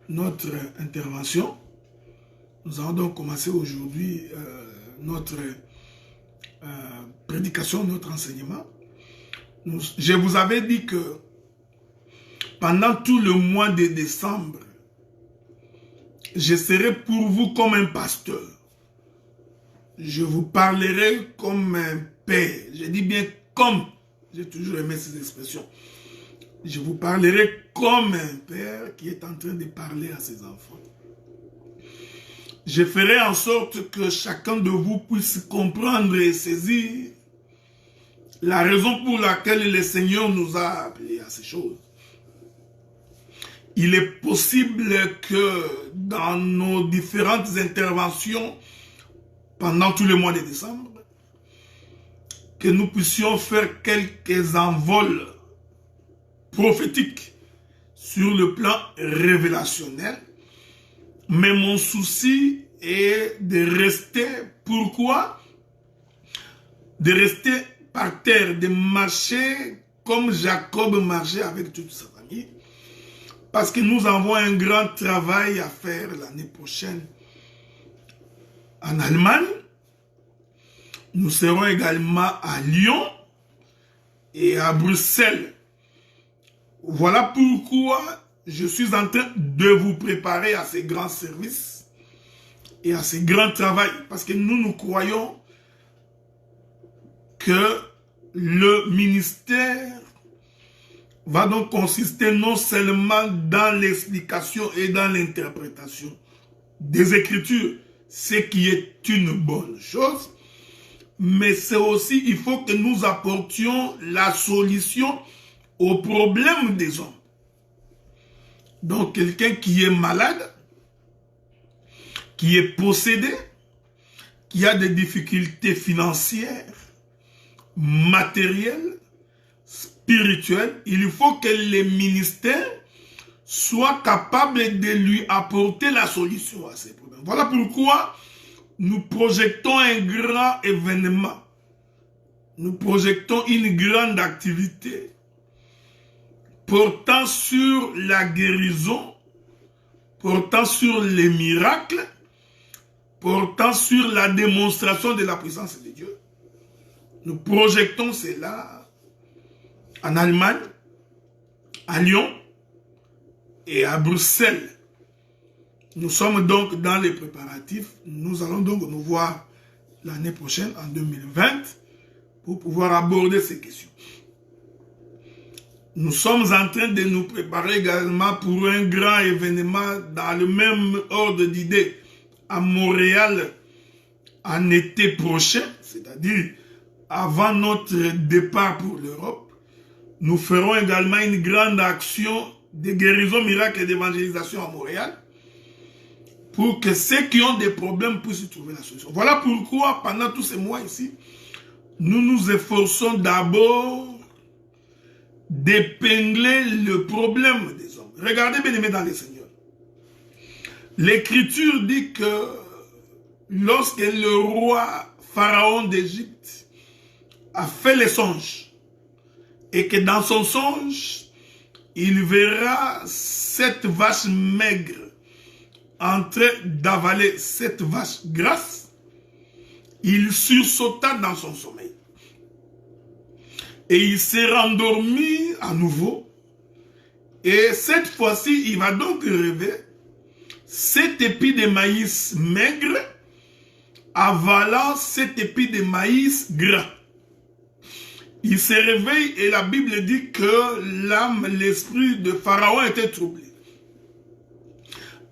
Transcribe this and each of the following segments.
notre intervention. Nous allons donc commencer aujourd'hui notre prédication, notre enseignement. Je vous avais dit que pendant tout le mois de décembre, je serai pour vous comme un pasteur. Je vous parlerai comme un père. Je dis bien comme. J'ai toujours aimé ces expressions. Je vous parlerai comme un père qui est en train de parler à ses enfants. Je ferai en sorte que chacun de vous puisse comprendre et saisir la raison pour laquelle le Seigneur nous a appelés à ces choses. Il est possible que dans nos différentes interventions pendant tout le mois de décembre, que nous puissions faire quelques envols prophétiques sur le plan révélationnel. Mais mon souci est de rester, pourquoi? De rester par terre, de marcher comme Jacob marchait avec toute sa famille. Parce que nous avons un grand travail à faire l'année prochaine en Allemagne. Nous serons également à Lyon et à Bruxelles. Voilà pourquoi je suis en train de vous préparer à ces grands services et à ces grands travaux. Parce que nous croyons que le ministère va donc consister non seulement dans l'explication et dans l'interprétation des Écritures, ce qui est une bonne chose, mais c'est aussi, il faut que nous apportions la solution aux problèmes des hommes. Donc, quelqu'un qui est malade, qui est possédé, qui a des difficultés financières, matérielles, spirituelles, il faut que les ministères soient capables de lui apporter la solution à ces problèmes. Voilà pourquoi nous projetons un grand événement. Nous projetons une grande activité portant sur la guérison, portant sur les miracles, portant sur la démonstration de la puissance de Dieu. Nous projetons cela en Allemagne, à Lyon et à Bruxelles. Nous sommes donc dans les préparatifs. Nous allons donc nous voir l'année prochaine, en 2020, pour pouvoir aborder ces questions. Nous sommes en train de nous préparer également pour un grand événement dans le même ordre d'idées à Montréal en été prochain, c'est-à-dire avant notre départ pour l'Europe. Nous ferons également une grande action de guérison, miracle et d'évangélisation à Montréal pour que ceux qui ont des problèmes puissent trouver la solution. Voilà pourquoi pendant tous ces mois ici, nous nous efforçons d'abord d'épingler le problème des hommes. Regardez bien aimés dans les Seigneurs. L'Écriture dit que lorsque le roi Pharaon d'Égypte a fait les songes et que dans son songe, il verra cette vache maigre en train d'avaler cette vache grasse, il sursauta dans son sommeil. Et il s'est rendormi à nouveau. Et cette fois-ci, il va donc rêver 7 épis de maïs maigres avalant 7 épis de maïs gras. Il se réveille et la Bible dit que l'âme, l'esprit de Pharaon était troublé.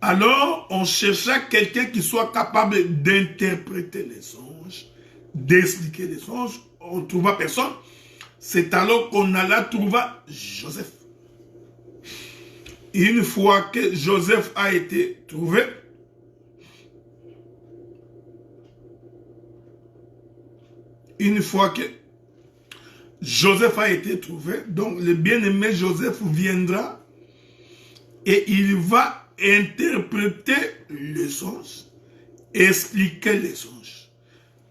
Alors, on chercha quelqu'un qui soit capable d'interpréter les songes, d'expliquer les songes. On ne trouva personne. C'est alors qu'on alla trouver Joseph. Une fois que Joseph a été trouvé, donc le bien-aimé Joseph viendra et il va interpréter les songes, expliquer les songes.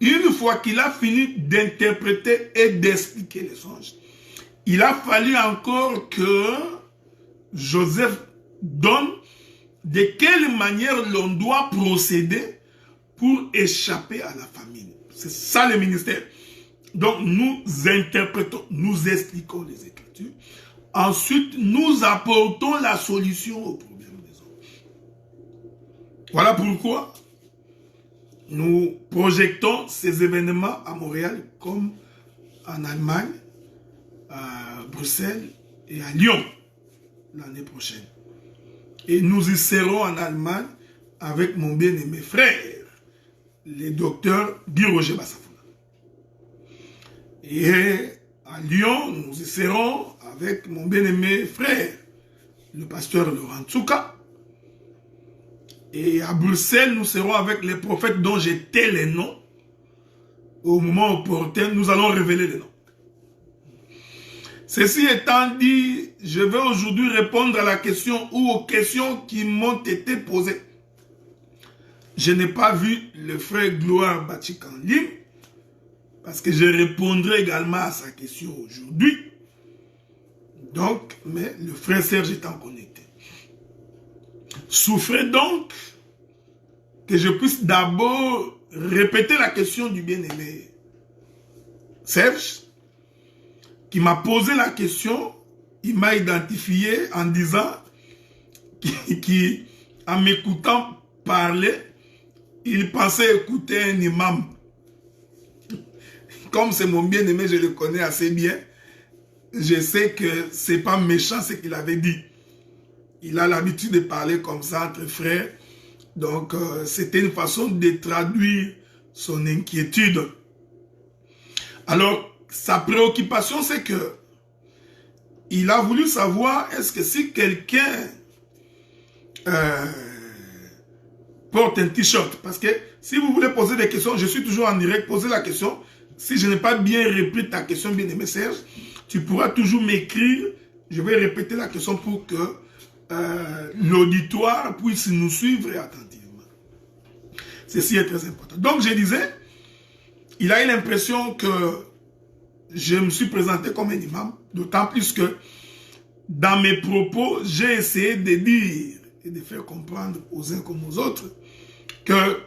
Une fois qu'il a fini d'interpréter et d'expliquer les songes, il a fallu encore que Joseph donne de quelle manière l'on doit procéder pour échapper à la famine. C'est ça le ministère. Donc nous interprétons, nous expliquons les Écritures. Ensuite, nous apportons la solution au problème des hommes. Voilà pourquoi nous projetons ces événements à Montréal comme en Allemagne, à Bruxelles et à Lyon l'année prochaine. Et nous y serons en Allemagne avec mon bien-aimé frère, le docteur Guy Roger Bassafouna. Et à Lyon, nous y serons avec mon bien-aimé frère, le pasteur Laurent Tsouka. Et à Bruxelles, nous serons avec les prophètes dont j'ai tais les noms. Au moment opportun, nous allons révéler les noms. Ceci étant dit, je vais aujourd'hui répondre à la question ou aux questions qui m'ont été posées. Je n'ai pas vu le frère Gloire Bachik en ligne, parce que je répondrai également à sa question aujourd'hui. Donc, mais le frère Serge étant connecté. Souffrez donc que je puisse d'abord répéter la question du bien-aimé Serge, qui m'a posé la question, il m'a identifié en disant qu'en m'écoutant parler, il pensait écouter un imam. Comme c'est mon bien-aimé, je le connais assez bien, je sais que c'est pas méchant ce qu'il avait dit. Il a l'habitude de parler comme ça entre frères. Donc, c'était une façon de traduire son inquiétude. Alors, sa préoccupation, c'est que il a voulu savoir, est-ce que si quelqu'un porte un t-shirt, parce que si vous voulez poser des questions, je suis toujours en direct, posez la question. Si je n'ai pas bien répété ta question, bien-aimé Serge, tu pourras toujours m'écrire. Je vais répéter la question pour que l'auditoire puisse nous suivre attentivement. Ceci est très important. Donc, je disais, il a eu l'impression que je me suis présenté comme un imam, d'autant plus que dans mes propos, j'ai essayé de dire et de faire comprendre aux uns comme aux autres que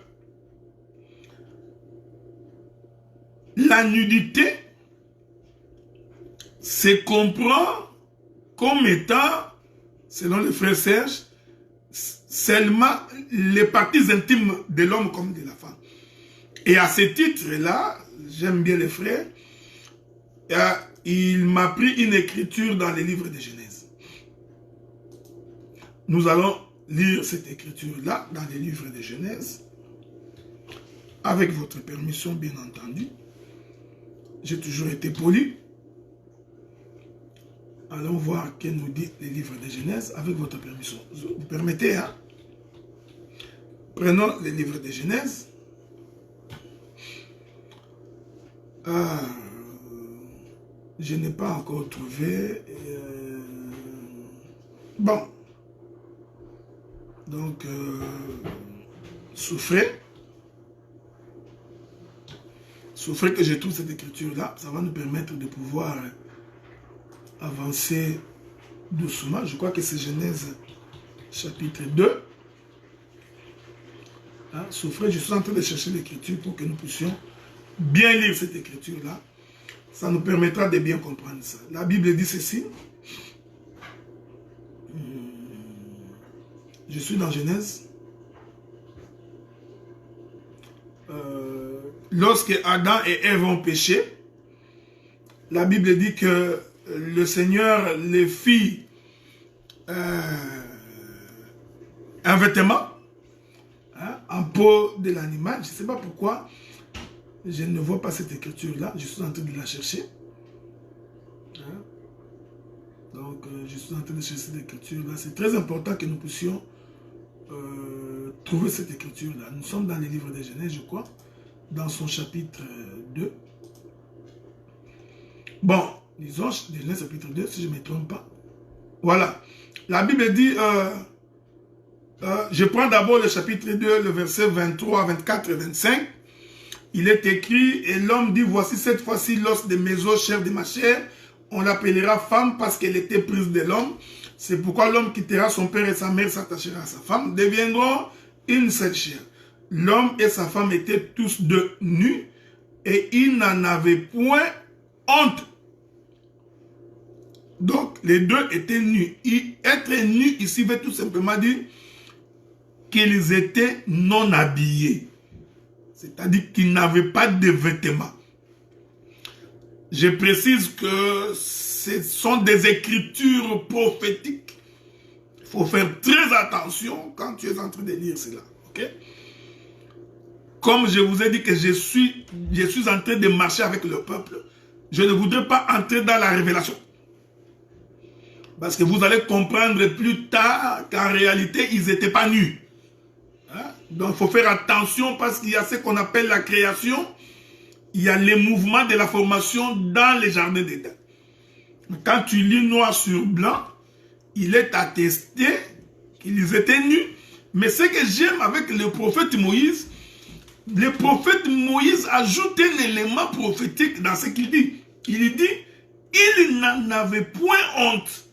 la nudité se comprend comme étant, selon le frère Serge, seulement les parties intimes de l'homme comme de la femme. Et à ce titre-là, j'aime bien les frères, il m'a pris une écriture dans les livres de Genèse. Nous allons lire cette écriture-là dans les livres de Genèse, avec votre permission, bien entendu. J'ai toujours été poli. Allons voir que nous dit les livres de Genèse, avec votre permission. Vous permettez, hein? Prenons les livres de Genèse. Je n'ai pas encore trouvé. Bon. Donc, souffrez. Souffrez que je trouve cette écriture-là. Ça va nous permettre de pouvoir avancer doucement. Je crois que c'est Genèse chapitre 2. Hein, souffrez, je suis en train de chercher l'écriture pour que nous puissions bien lire cette écriture-là. Ça nous permettra de bien comprendre ça. La Bible dit ceci. Je suis dans Genèse. Lorsque Adam et Ève ont péché, la Bible dit que le Seigneur les fit un vêtement, hein, en peau de l'animal. Je ne sais pas pourquoi je ne vois pas cette écriture-là. Je suis en train de la chercher. Hein? Donc, je suis en train de chercher cette écriture-là. C'est très important que nous puissions trouver cette écriture-là. Nous sommes dans les livres de Genèse, je crois, dans son chapitre 2. Bon, disons, Genèse chapitre 2, si je ne me trompe pas. Voilà. La Bible dit, je prends d'abord le chapitre 2, le verset 23, 24 et 25. Il est écrit, et l'homme dit, voici cette fois-ci l'os de mes os, chair de ma chair, on l'appellera femme parce qu'elle était prise de l'homme. C'est pourquoi l'homme quittera son père et sa mère, s'attachera à sa femme, deviendront une seule chair. L'homme et sa femme étaient tous deux nus et ils n'en avaient point honte. Donc, les deux étaient nus. Être nu ici veut tout simplement dire qu'ils étaient non habillés. C'est-à-dire qu'ils n'avaient pas de vêtements. Je précise que ce sont des écritures prophétiques. Il faut faire très attention quand tu es en train de lire cela. Okay? Comme je vous ai dit que je suis en train de marcher avec le peuple, je ne voudrais pas entrer dans la révélation. Parce que vous allez comprendre plus tard qu'en réalité, ils n'étaient pas nus. Hein? Donc, il faut faire attention parce qu'il y a ce qu'on appelle la création. Il y a les mouvements de la formation dans les jardins d'Éden. Quand tu lis noir sur blanc, il est attesté qu'ils étaient nus. Mais ce que j'aime avec le prophète Moïse ajoute un élément prophétique dans ce qu'il dit. Il dit, il n'en avait point honte.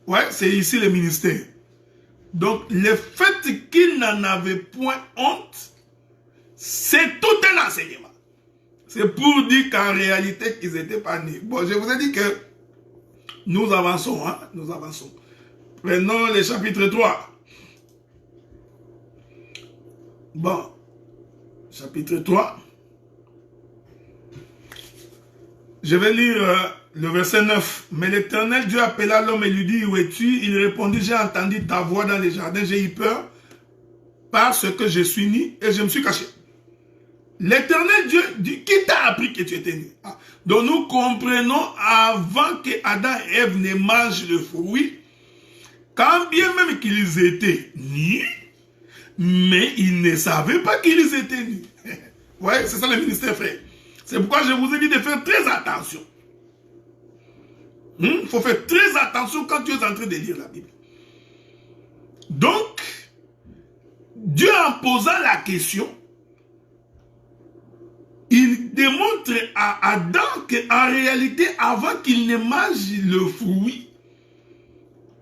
Ouais, c'est ici le ministère. Donc, le fait qu'il n'en avait point honte, c'est tout un enseignement. C'est pour dire qu'en réalité, qu'ils n'étaient pas nés. Bon, je vous ai dit que nous avançons, hein, nous avançons. Prenons le chapitre 3. Bon, chapitre 3. Je vais lire le verset 9. Mais l'Éternel Dieu appela l'homme et lui dit, où es-tu? Il répondit, j'ai entendu ta voix dans les jardins, j'ai eu peur parce que je suis nu et je me suis caché. L'Éternel Dieu dit, qui t'a appris que tu étais nu? Donc nous comprenons avant que Adam et Ève ne mangent le fruit, quand bien même qu'ils étaient nus, mais ils ne savaient pas qu'ils étaient nus. Ouais, c'est ça le ministère, frère. C'est pourquoi je vous ai dit de faire très attention. Il faut faire très attention quand tu es en train de lire la Bible. Donc, Dieu en posant la question, il démontre à Adam qu'en réalité, avant qu'il ne mange le fruit,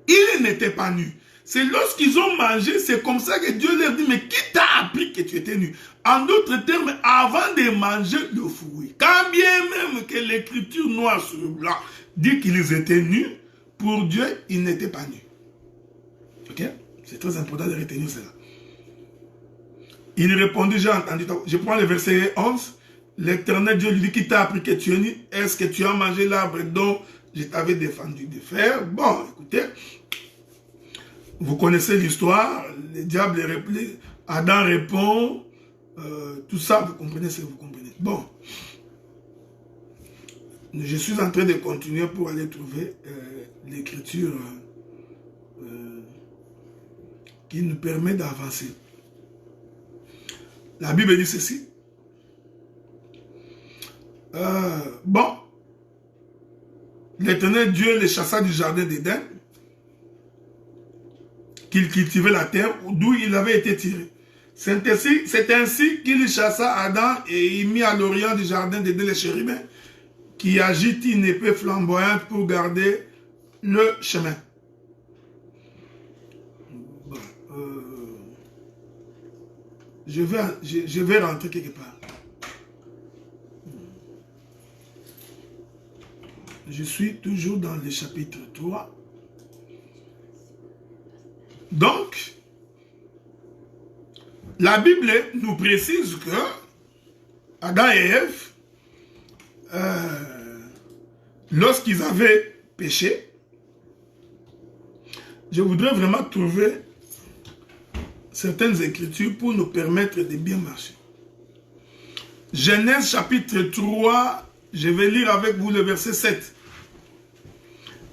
il n'était pas nu. C'est lorsqu'ils ont mangé, c'est comme ça que Dieu leur dit, mais qui t'a appris que tu étais nu? En d'autres termes, avant de manger le fruit, quand bien même que l'écriture noire sur blanc dit qu'ils étaient nus, pour Dieu, ils n'étaient pas nus. Ok? C'est très important de retenir cela. Il répondit, j'ai entendu. Je prends le verset 11. L'Éternel Dieu lui dit, qui t'a appris que tu es nu? Est-ce que tu as mangé l'arbre dont je t'avais défendu de faire? Bon, écoutez, vous connaissez l'histoire. Le diable, Adam répond, tout ça, vous comprenez ce que vous comprenez. Bon, je suis en train de continuer pour aller trouver l'écriture qui nous permet d'avancer. La Bible dit ceci. Bon, l'Éternel Dieu les chassa du jardin d'Éden, qu'il cultivait la terre d'où il avait été tiré. C'est ainsi qu'il chassa Adam et il mit à l'orient du jardin d'Éden les chérubins qui agitent une épée flamboyante pour garder le chemin. Bon, je vais rentrer quelque part. Je suis toujours dans le chapitre 3. Donc, la Bible nous précise que Adam et Ève, lorsqu'ils avaient péché, je voudrais vraiment trouver certaines écritures pour nous permettre de bien marcher. Genèse chapitre 3, je vais lire avec vous le verset 7.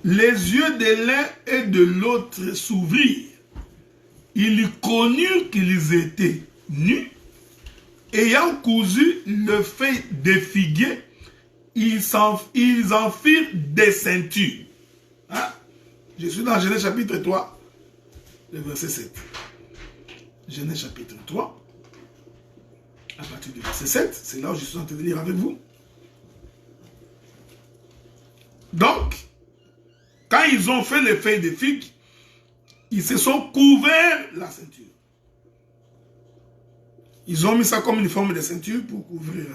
Les yeux de l'un et de l'autre s'ouvrirent. Ils connurent qu'ils étaient nus. Ayant cousu le feuille de figuier, ils en firent des ceintures. Hein? Je suis dans Genèse chapitre 3, le verset 7. Genèse chapitre 3, à partir du verset 7, c'est là où je suis en train de lire avec vous. Donc, quand ils ont fait les feuilles de figue, ils se sont couverts la ceinture. Ils ont mis ça comme une forme de ceinture pour couvrir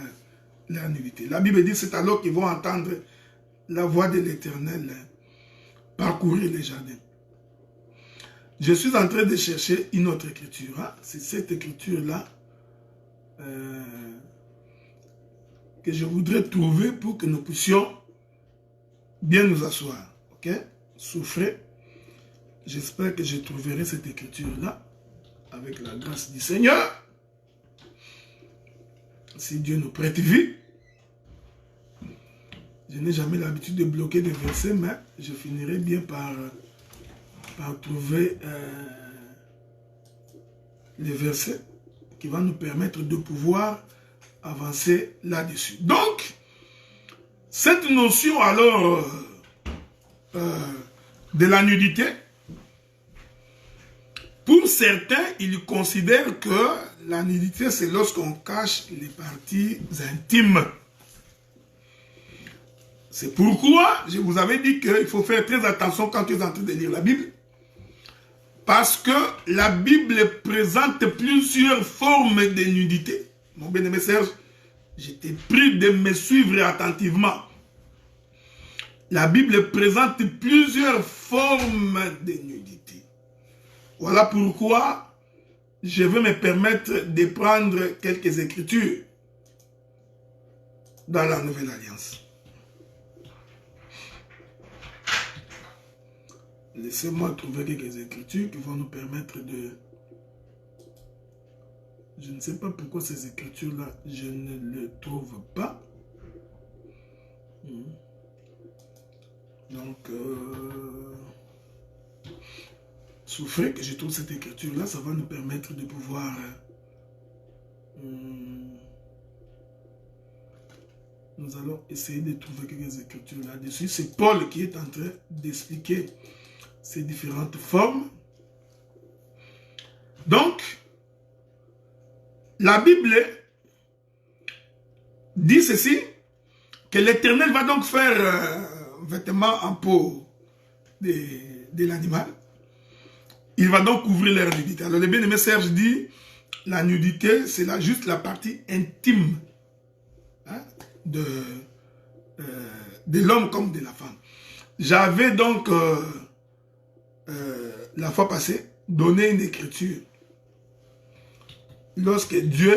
leur nudité. La Bible dit, c'est alors qu'ils vont entendre la voix de l'Éternel parcourir les jardins. Je suis en train de chercher une autre écriture. Hein? C'est cette écriture-là que je voudrais trouver pour que nous puissions bien nous asseoir. Ok? Souffrez. J'espère que je trouverai cette écriture-là avec la grâce du Seigneur. Si Dieu nous prête vie. Je n'ai jamais l'habitude de bloquer des versets, mais je finirai bien par trouver les versets qui vont nous permettre de pouvoir avancer là-dessus. Donc, cette notion alors de la nudité, pour certains, ils considèrent que la nudité, c'est lorsqu'on cache les parties intimes. C'est pourquoi je vous avais dit qu'il faut faire très attention quand tu es en train de lire la Bible. Parce que la Bible présente plusieurs formes de nudité. Mon bien-aimé Serge, je t'ai pris de me suivre attentivement. La Bible présente plusieurs formes de nudité. Voilà pourquoi je vais me permettre de prendre quelques écritures dans la Nouvelle Alliance. Laissez-moi trouver quelques écritures qui vont nous permettre de... Je ne sais pas pourquoi ces écritures-là, je ne les trouve pas. Donc, souffrez que je trouve cette écriture-là, ça va nous permettre de pouvoir... nous allons essayer de trouver quelques écritures là-dessus. C'est Paul qui est en train d'expliquer ces différentes formes. Donc, la Bible dit ceci, que l'Éternel va donc faire un vêtement en peau de l'animal. Il va donc couvrir leur nudité. Alors le bien-aimé Serge dit, la nudité, c'est juste la partie intime, hein, de l'homme comme de la femme. J'avais donc, la fois passée, donné une écriture. Lorsque Dieu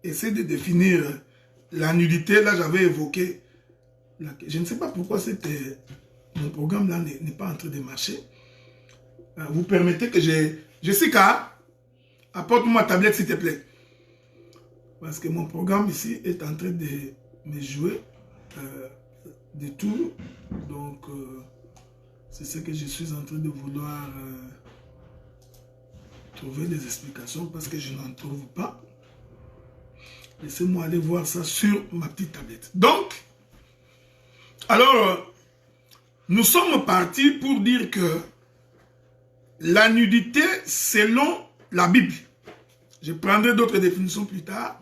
essaie de définir la nudité, là j'avais évoqué, je ne sais pas pourquoi mon programme là n'est pas en train de marcher. Vous permettez que Jessica, apporte-moi ma tablette s'il te plaît. Parce que mon programme ici est en train de me jouer des tours. Donc, c'est ce que je suis en train de vouloir trouver des explications parce que je n'en trouve pas. Laissez-moi aller voir ça sur ma petite tablette. Donc, alors, nous sommes partis pour dire que la nudité, selon la Bible, je prendrai d'autres définitions plus tard,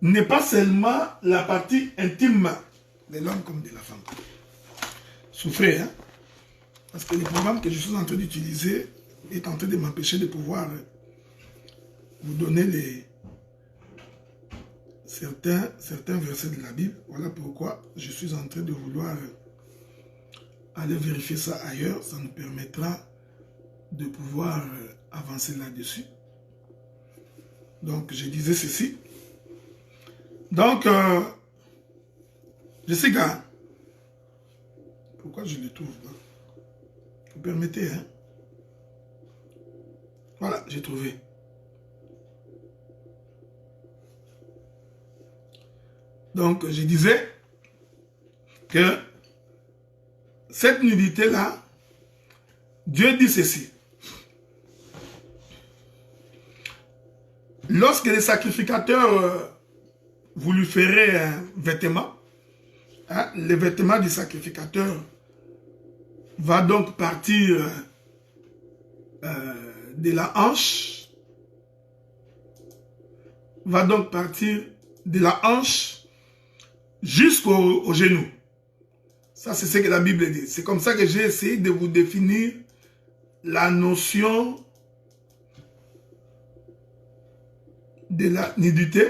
n'est pas seulement la partie intime de l'homme comme de la femme. Souffrez, hein? Parce que le programme que je suis en train d'utiliser est en train de m'empêcher de pouvoir vous donner certains versets de la Bible. Voilà pourquoi je suis en train de vouloir aller vérifier ça ailleurs. Ça nous permettra de pouvoir avancer là-dessus. Donc, je disais ceci. Donc, je sais, gars, pourquoi je ne le trouve pas? Vous permettez, hein? Voilà, j'ai trouvé. Donc, je disais que cette nudité-là, Dieu dit ceci. Lorsque les sacrificateurs vous lui ferez un vêtement, hein, le vêtement du sacrificateur va donc partir de la hanche, jusqu'au genou. Ça, c'est ce que la Bible dit. C'est comme ça que j'ai essayé de vous définir la notion de la nudité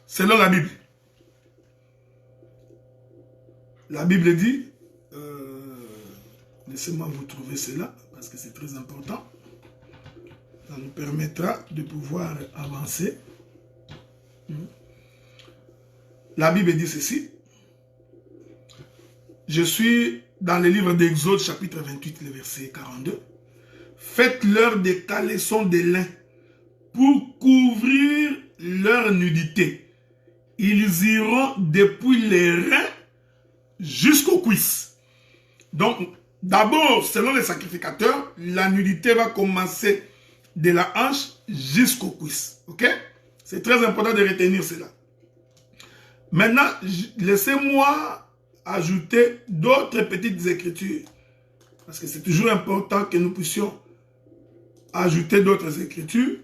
selon la Bible. La Bible dit, laissez-moi vous trouver cela, parce que c'est très important. Ça nous permettra de pouvoir avancer. La Bible dit ceci. Je suis dans le livre d'Exode, chapitre 28, le verset 42. Faites-leur des caleçons de lin pour couvrir leur nudité. Ils iront depuis les reins jusqu'aux cuisses. Donc, d'abord, selon les sacrificateurs, la nudité va commencer de la hanche jusqu'aux cuisses. Ok? C'est très important de retenir cela. Maintenant, laissez-moi ajouter d'autres petites écritures. Parce que c'est toujours important que nous puissions ajouter d'autres écritures.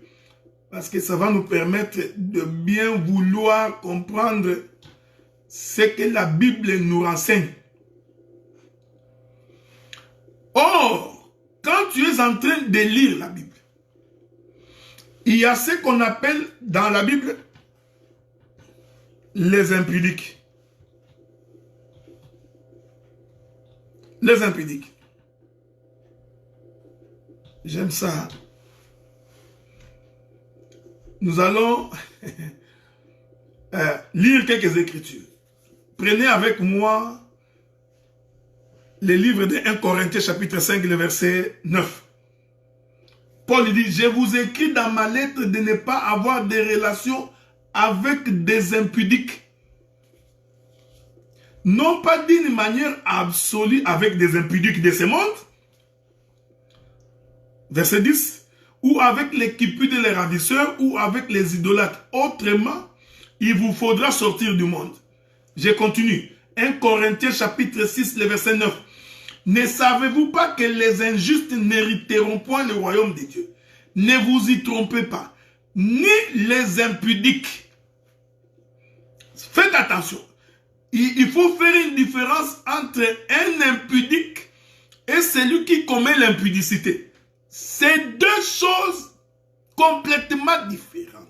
Parce que ça va nous permettre de bien vouloir comprendre ce que la Bible nous renseigne. Or, quand tu es en train de lire la Bible, il y a ce qu'on appelle dans la Bible les impudiques. Les impudiques. J'aime ça. Nous allons lire quelques écritures. Prenez avec moi le livre de 1 Corinthiens chapitre 5, le verset 9. Paul dit, je vous écris dans ma lettre de ne pas avoir des relations avec des impudiques. Non pas d'une manière absolue avec des impudiques de ce monde. Verset 10. Ou avec les cupides et les ravisseurs, ou avec les idolâtres. Autrement, il vous faudra sortir du monde. Je continue. 1 Corinthiens chapitre 6, le verset 9. Ne savez-vous pas que les injustes n'hériteront point le royaume de Dieu? Ne vous y trompez pas. Ni les impudiques. Faites attention. Il faut faire une différence entre un impudique et celui qui commet l'impudicité. C'est deux choses complètement différentes.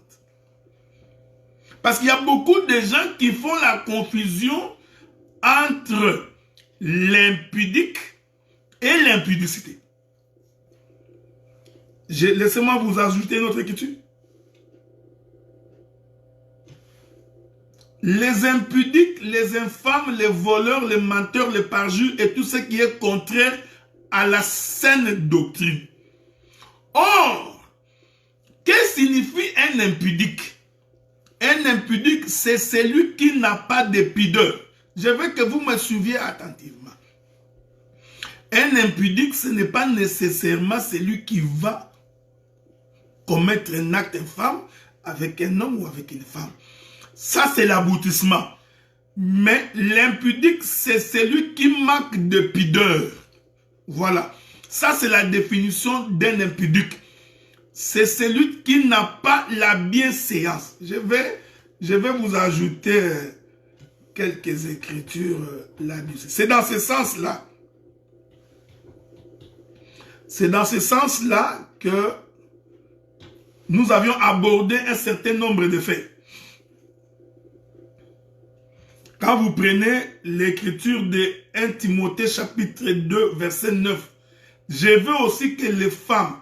Parce qu'il y a beaucoup de gens qui font la confusion entre l'impudique et l'impudicité. Laissez-moi vous ajouter une autre écriture. Les impudiques, les infâmes, les voleurs, les menteurs, les parjures et tout ce qui est contraire à la saine doctrine. Or, que signifie un impudique? Un impudique, c'est celui qui n'a pas de pudeur. Je veux que vous me suiviez attentivement. Un impudique, ce n'est pas nécessairement celui qui va commettre un acte infâme avec un homme ou avec une femme. Ça, c'est l'aboutissement. Mais l'impudique, c'est celui qui manque de pudeur. Voilà. Ça, c'est la définition d'un impudique. C'est celui qui n'a pas la bienséance. Je vais vous ajouter quelques écritures là-dessus. C'est dans ce sens-là. C'est dans ce sens-là que nous avions abordé un certain nombre de faits. Quand vous prenez l'écriture de 1 Timothée chapitre 2 verset 9, je veux aussi que les femmes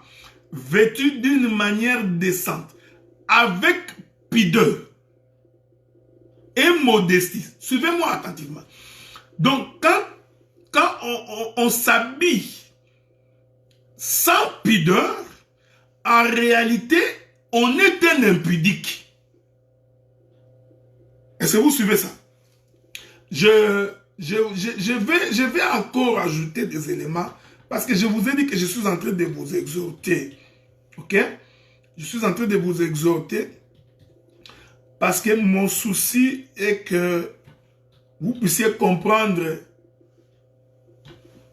vêtues d'une manière décente, avec pudeur et modestie. Suivez-moi attentivement. Donc, quand on s'habille sans pudeur, en réalité, on est un impudique. Est-ce que vous suivez ça? Je vais encore ajouter des éléments parce que je vous ai dit que je suis en train de vous exhorter. Ok? Je suis en train de vous exhorter parce que mon souci est que vous puissiez comprendre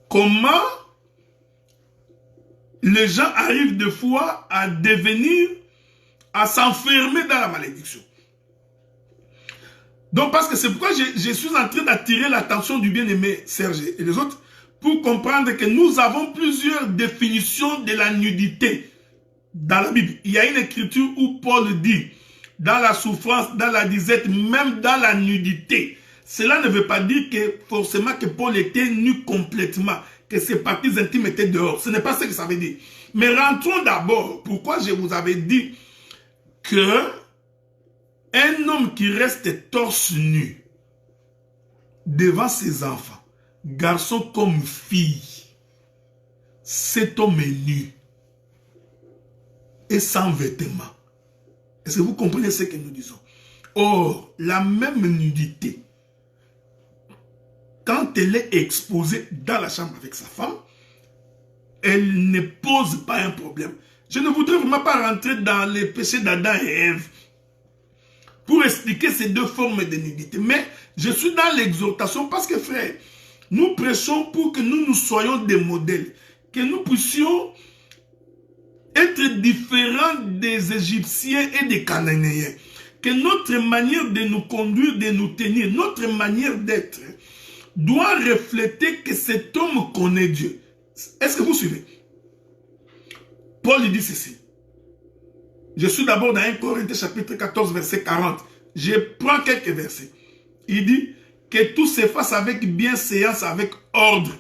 comment les gens arrivent des fois à devenir, à s'enfermer dans la malédiction. Donc, parce que c'est pourquoi je suis en train d'attirer l'attention du bien-aimé Serge et les autres pour comprendre que nous avons plusieurs définitions de la nudité dans la Bible. Il y a une écriture où Paul dit, dans la souffrance, dans la disette, même dans la nudité. Cela ne veut pas dire que forcément que Paul était nu complètement, que ses parties intimes étaient dehors. Ce n'est pas ce que ça veut dire. Mais rentrons d'abord, pourquoi je vous avais dit que un homme qui reste torse nu devant ses enfants, garçon comme fille, cet homme est nu et sans vêtements. Est-ce que vous comprenez ce que nous disons? Or, la même nudité, quand elle est exposée dans la chambre avec sa femme, elle ne pose pas un problème. Je ne voudrais vraiment pas rentrer dans les péchés d'Adam et Ève pour expliquer ces deux formes de nudité. Mais je suis dans l'exhortation parce que, frère, nous prêchons pour que nous soyons des modèles, que nous puissions être différents des Égyptiens et des Cananéens, que notre manière de nous conduire, de nous tenir, notre manière d'être doit refléter que cet homme connaît Dieu. Est-ce que vous suivez? Paul dit ceci. Je suis d'abord dans 1 Corinthiens chapitre 14 verset 40. Je prends quelques versets. Il dit que tout se fasse avec bienséance, avec ordre.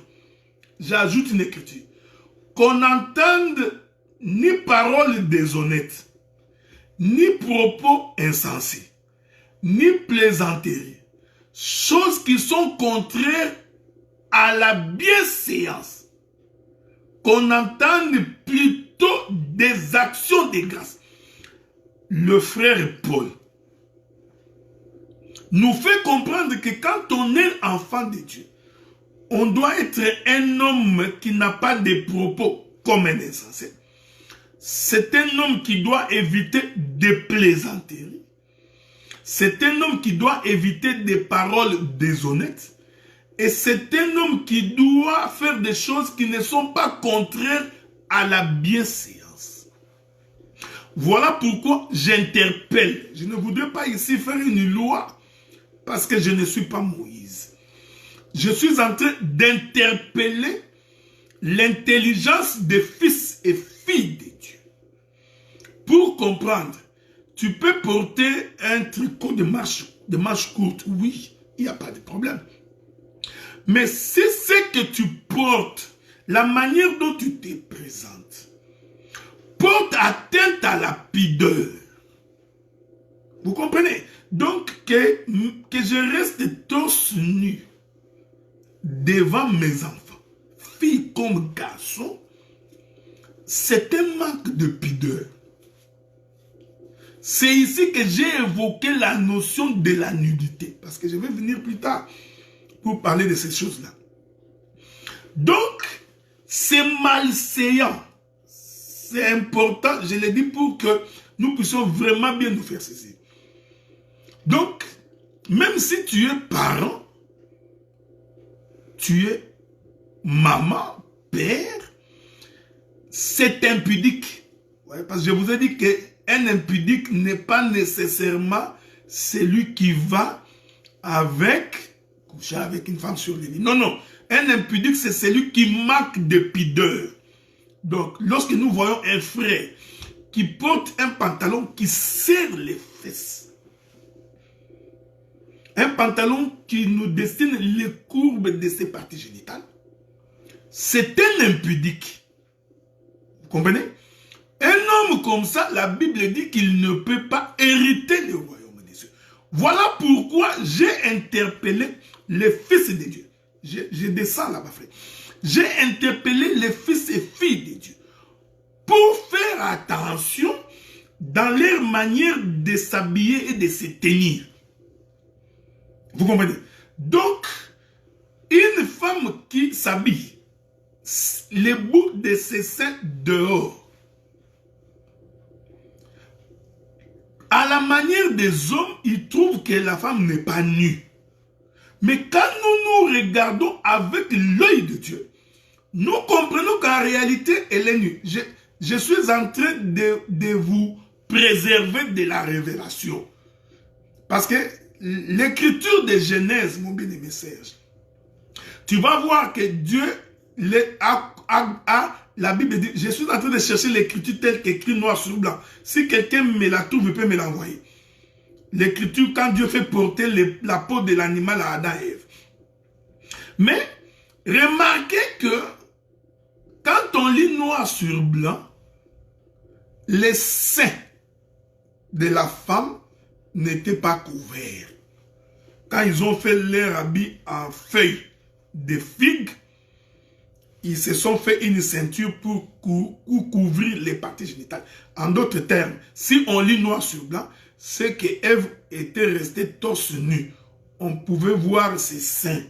J'ajoute une écriture. Qu'on n'entende ni paroles déshonnêtes, ni propos insensés, ni plaisanteries, choses qui sont contraires à la bienséance. Qu'on entende plutôt des actions de grâce. Le frère Paul nous fait comprendre que quand on est enfant de Dieu, on doit être un homme qui n'a pas de propos comme un insensé. C'est un homme qui doit éviter des plaisanteries. C'est un homme qui doit éviter des paroles déshonnêtes. Et c'est un homme qui doit faire des choses qui ne sont pas contraires à la bienséance. Voilà pourquoi j'interpelle. Je ne voudrais pas ici faire une loi parce que je ne suis pas Moïse. Je suis en train d'interpeller l'intelligence des fils et filles de Dieu. Pour comprendre, tu peux porter un tricot de manche courte. Oui, il n'y a pas de problème. Mais si c'est que tu portes, la manière dont tu te présentes, porte atteinte à la pudeur. Vous comprenez? Donc, que je reste torse nu devant mes enfants, filles comme garçons, c'est un manque de pudeur. C'est ici que j'ai évoqué la notion de la nudité, parce que je vais venir plus tard pour parler de ces choses-là. Donc, c'est malséant. C'est important, je l'ai dit, pour que nous puissions vraiment bien nous faire saisir. Donc, même si tu es parent, tu es maman, père, c'est impudique. Ouais, parce que je vous ai dit qu'un impudique n'est pas nécessairement celui qui va coucher avec une femme sur le lit. Non, non. Un impudique, c'est celui qui manque de pudeur. Donc, lorsque nous voyons un frère qui porte un pantalon qui serre les fesses, un pantalon qui nous dessine les courbes de ses parties génitales, c'est un impudique. Vous comprenez? Un homme comme ça, la Bible dit qu'il ne peut pas hériter le royaume des cieux. Voilà pourquoi j'ai interpellé les fils de Dieu. Je descends là-bas, frère. J'ai interpellé les fils et filles de Dieu pour faire attention dans leur manière de s'habiller et de se tenir. Vous comprenez? Donc, une femme qui s'habille, les bouts de ses seins dehors, à la manière des hommes, ils trouvent que la femme n'est pas nue. Mais quand nous nous regardons avec l'œil de Dieu, nous comprenons qu'en réalité, elle est nue. Je suis en train de vous préserver de la révélation. Parce que l'écriture de Genèse, mon bien-aimé Serge, tu vas voir que Dieu la Bible dit, je suis en train de chercher l'écriture telle qu'écrit noir sur blanc. Si quelqu'un me la trouve, il peut me l'envoyer. L'écriture, quand Dieu fait porter la peau de l'animal à Adam et Ève. Mais, remarquez que, quand on lit noir sur blanc, les seins de la femme n'étaient pas couverts. Quand ils ont fait leur habit en feuilles de figue, ils se sont fait une ceinture pour couvrir les parties génitales. En d'autres termes, si on lit noir sur blanc, c'est que Ève était restée torse nu. On pouvait voir ses seins.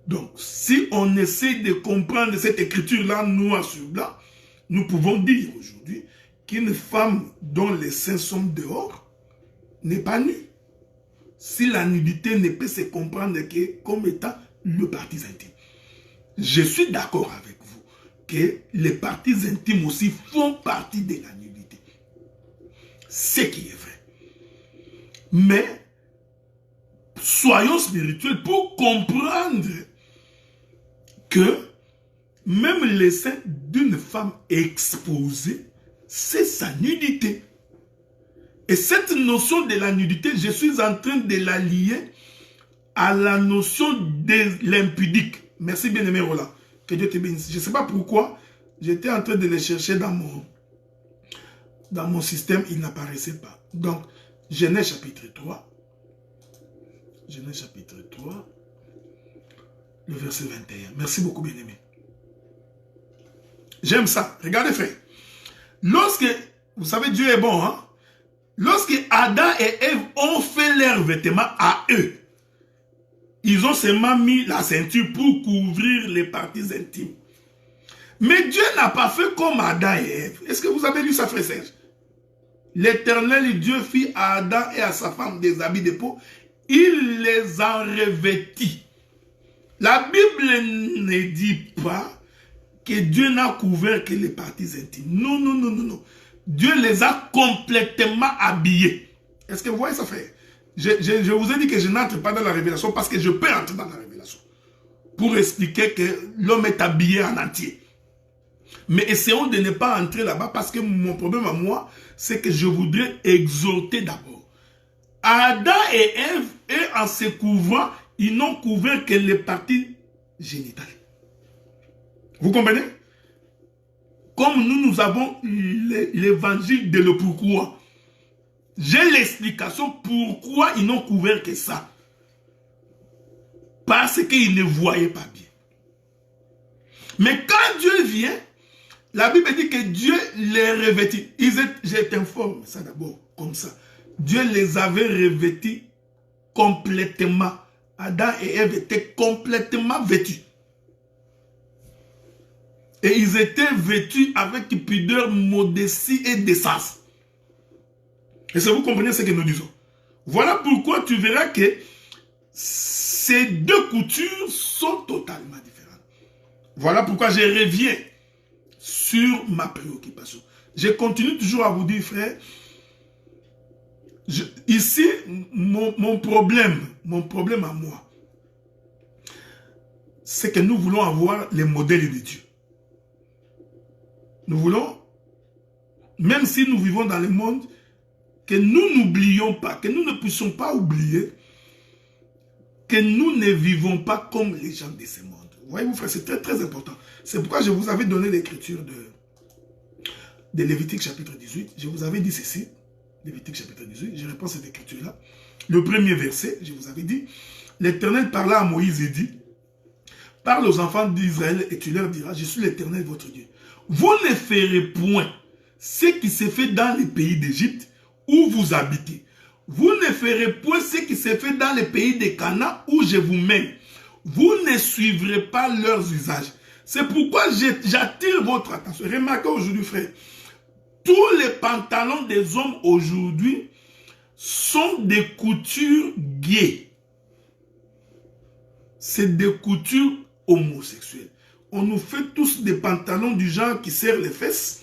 Donc, si on essaie de comprendre cette écriture-là noir sur blanc, nous pouvons dire aujourd'hui qu'une femme dont les seins sont dehors n'est pas nue. Si la nudité ne peut se comprendre que comme étant le parti intime. Je suis d'accord avec vous que les parties intimes aussi font partie de la nudité. Ce qui est vrai. Mais, soyons spirituels pour comprendre que même les seins d'une femme exposée, c'est sa nudité. Et cette notion de la nudité, je suis en train de la lier à la notion de l'impudique. Merci bien-aimé Roland. Que Dieu te bénisse. Je ne sais pas pourquoi, j'étais en train de les chercher dans mon système, ils n'apparaissaient pas. Donc, Genèse chapitre 3. Genèse chapitre 3, le verset 21. Merci beaucoup bien-aimé. J'aime ça. Regardez frère. Lorsque, vous savez, Dieu est bon, hein? Lorsque Adam et Ève ont fait leurs vêtements à eux, ils ont seulement mis la ceinture pour couvrir les parties intimes. Mais Dieu n'a pas fait comme Adam et Ève. Est-ce que vous avez lu ça, frère Serge? L'Éternel Dieu fit à Adam et à sa femme des habits de peau. Il les en revêtit. La Bible ne dit pas que Dieu n'a couvert que les parties intimes. Non, non, non, non, non. Dieu les a complètement habillés. Est-ce que vous voyez ça, frère? Je vous ai dit que je n'entre pas dans la révélation parce que je peux entrer dans la révélation. Pour expliquer que l'homme est habillé en entier. Mais essayons de ne pas entrer là-bas parce que mon problème à moi, c'est que je voudrais exhorter d'abord. Adam et Ève, et en se couvrant, ils n'ont couvert que les parties génitales. Vous comprenez? Comme nous avons l'évangile de le pourquoi. J'ai l'explication pourquoi ils n'ont couvert que ça. Parce qu'ils ne voyaient pas bien. Mais quand Dieu vient, la Bible dit que Dieu les revêtit. Je t'informe ça d'abord, comme ça. Dieu les avait revêtis complètement. Adam et Ève étaient complètement vêtus. Et ils étaient vêtus avec pudeur, modestie et décence. Et ça, vous comprenez ce que nous disons. Voilà pourquoi tu verras que ces deux coutures sont totalement différentes. Voilà pourquoi je reviens sur ma préoccupation. Je continue toujours à vous dire, frère, ici, mon problème à moi, c'est que nous voulons avoir les modèles de Dieu. Nous voulons, même si nous vivons dans le monde, que nous n'oublions pas, que nous ne puissions pas oublier que nous ne vivons pas comme les gens de ce monde. Voyez-vous, frère, c'est très très important. C'est pourquoi je vous avais donné l'écriture de Lévitique chapitre 18. Je vous avais dit ceci, Lévitique chapitre 18, je réponds à cette écriture-là. Le premier verset, je vous avais dit, l'Éternel parla à Moïse et dit, parle aux enfants d'Israël et tu leur diras, je suis l'Éternel votre Dieu. Vous ne ferez point ce qui s'est fait dans les pays d'Égypte où vous habitez. Vous ne ferez point ce qui s'est fait dans les pays de Canaan où je vous mène. Vous ne suivrez pas leurs usages. C'est pourquoi j'attire votre attention. Remarquez aujourd'hui, frère, tous les pantalons des hommes aujourd'hui sont des coutures gays. C'est des coutures homosexuelles. On nous fait tous des pantalons du genre qui serrent les fesses,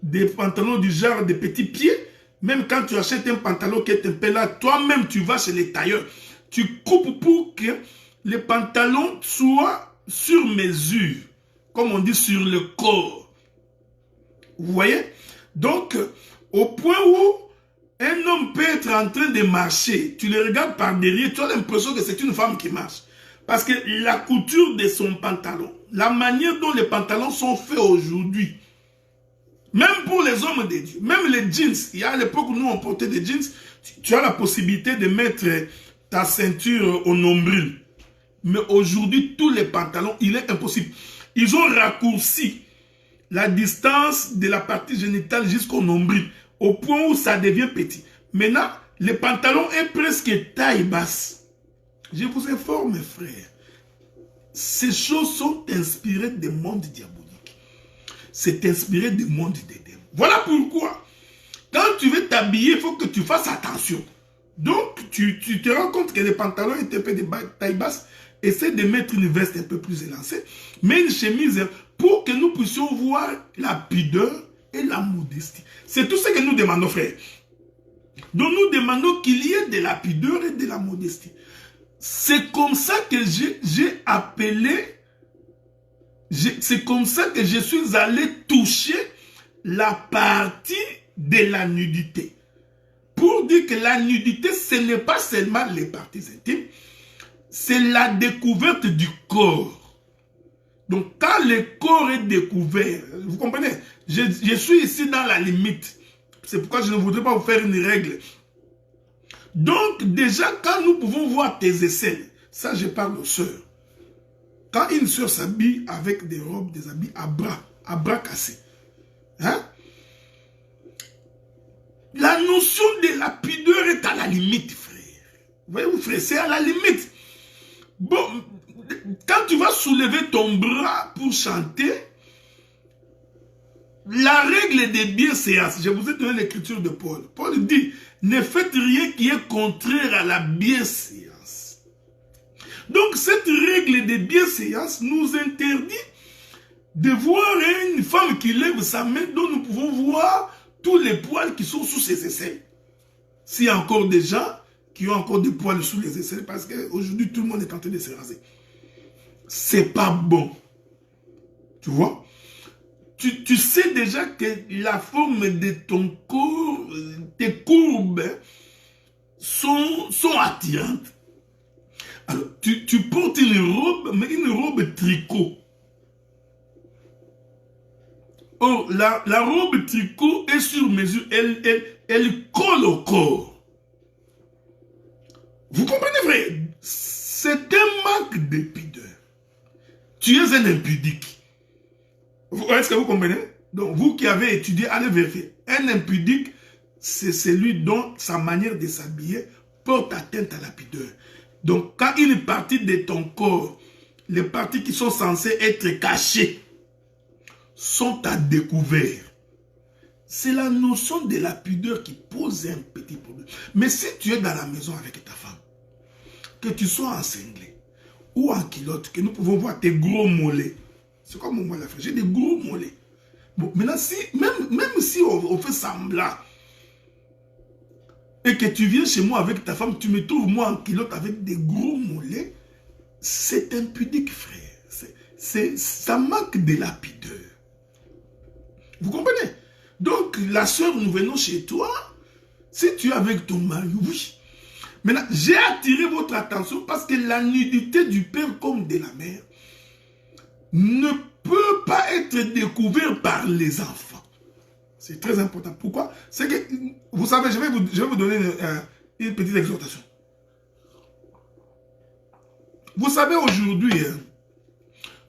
des pantalons du genre des petits pieds, Même quand tu achètes un pantalon qui est un peu là, toi-même tu vas chez les tailleurs. Tu coupes pour que les pantalons soient sur mesure. Comme on dit, sur le corps. Vous voyez? Donc, au point où un homme peut être en train de marcher, tu le regardes par derrière, tu as l'impression que c'est une femme qui marche. Parce que la couture de son pantalon, la manière dont les pantalons sont faits aujourd'hui, même pour les hommes de Dieu, même les jeans, il y a à l'époque où nous on portait des jeans, tu as la possibilité de mettre ta ceinture au nombril. Mais aujourd'hui, tous les pantalons, il est impossible. Ils ont raccourci la distance de la partie génitale jusqu'au nombril, au point où ça devient petit. Maintenant, le pantalon est presque taille basse. Je vous informe, mes frères, ces choses sont inspirées des mondes diaboliques. C'est inspiré du monde des démons. Voilà pourquoi, quand tu veux t'habiller, il faut que tu fasses attention. Donc, tu te rends compte que les pantalons étaient un peu de taille basse. Essaie de mettre une veste un peu plus élancée, mais une chemise pour que nous puissions voir la pudeur et la modestie. C'est tout ce que nous demandons, frère. Donc, nous demandons qu'il y ait de la pudeur et de la modestie. C'est comme ça que j'ai appelé, c'est comme ça que je suis allé toucher la partie de la nudité. Pour dire que la nudité, ce n'est pas seulement les parties intimes, c'est la découverte du corps. Donc, quand le corps est découvert, vous comprenez, je suis ici dans la limite. C'est pourquoi je ne voudrais pas vous faire une règle. Donc, déjà, quand nous pouvons voir tes aisselles, ça, je parle aux sœurs. Quand une sœur s'habille avec des robes, des habits à bras cassés, hein? La notion de la pudeur est à la limite, frère. Vous voyez, vous frère, c'est à la limite. Bon, quand tu vas soulever ton bras pour chanter, la règle des bienséances, je vous ai donné l'écriture de Paul. Paul dit, ne faites rien qui est contraire à la bienséance. Donc cette règle des bienséances nous interdit de voir une femme qui lève sa main dont nous pouvons voir tous les poils qui sont sous ses aisselles. S'il y a encore des gens qui ont encore des poils sous les aisselles, parce qu'aujourd'hui tout le monde est en train de se raser. C'est pas bon. Tu vois? Tu sais déjà que la forme de ton corps, tes courbes, sont attirantes. Alors, tu portes une robe, mais une robe tricot. Or, la robe tricot est sur mesure, elle colle au corps. Vous comprenez, frère? C'est un manque de pudeur. Tu es un impudique. Est-ce que vous comprenez? Donc, vous qui avez étudié, allez vérifier. Un impudique, c'est celui dont sa manière de s'habiller porte atteinte à la pudeur. Donc, quand une partie de ton corps, les parties qui sont censées être cachées, sont à découvert, c'est la notion de la pudeur qui pose un petit problème. Mais si tu es dans la maison avec ta femme, que tu sois en cinglé ou en culotte, que nous pouvons voir tes gros mollets, c'est comme moi la frère, j'ai des gros mollets. Bon, maintenant, même si on fait semblant, et que tu viens chez moi avec ta femme, tu me trouves moi en culotte avec des gros mollets, c'est impudique, frère. Ça manque de la pudeur. Vous comprenez? Donc, la soeur, nous venons chez toi, si tu es avec ton mari, oui. Maintenant, j'ai attiré votre attention parce que la nudité du père comme de la mère ne peut pas être découverte par les enfants. C'est très important. Pourquoi? C'est que, vous savez, je vais vous donner une petite exhortation. Vous savez, aujourd'hui,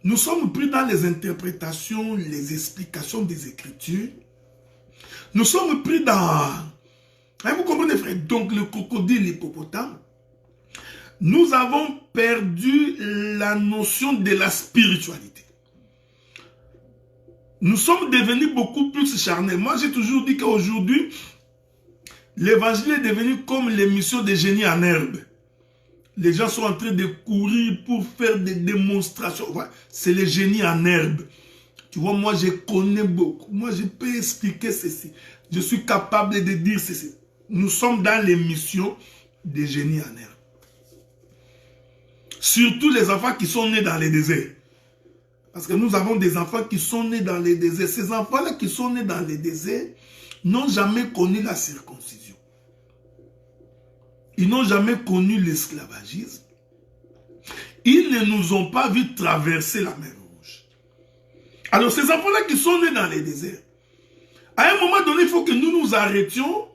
nous sommes pris dans les interprétations, les explications des Écritures. Nous sommes pris dans... vous comprenez, frère? Donc, le crocodile, l'hippopotame. Nous avons perdu la notion de la spiritualité. Nous sommes devenus beaucoup plus charnels. Moi, j'ai toujours dit qu'aujourd'hui, l'évangile est devenu comme l'émission des génies en herbe. Les gens sont en train de courir pour faire des démonstrations. Ouais, c'est les génies en herbe. Tu vois, moi, je connais beaucoup. Moi, je peux expliquer ceci. Je suis capable de dire ceci. Nous sommes dans l'émission des génies en herbe. Surtout les enfants qui sont nés dans les déserts. Parce que nous avons des enfants qui sont nés dans les déserts. Ces enfants-là qui sont nés dans les déserts n'ont jamais connu la circoncision. Ils n'ont jamais connu l'esclavagisme. Ils ne nous ont pas vu traverser la mer Rouge. Alors ces enfants-là qui sont nés dans les déserts, à un moment donné, il faut que nous nous arrêtions,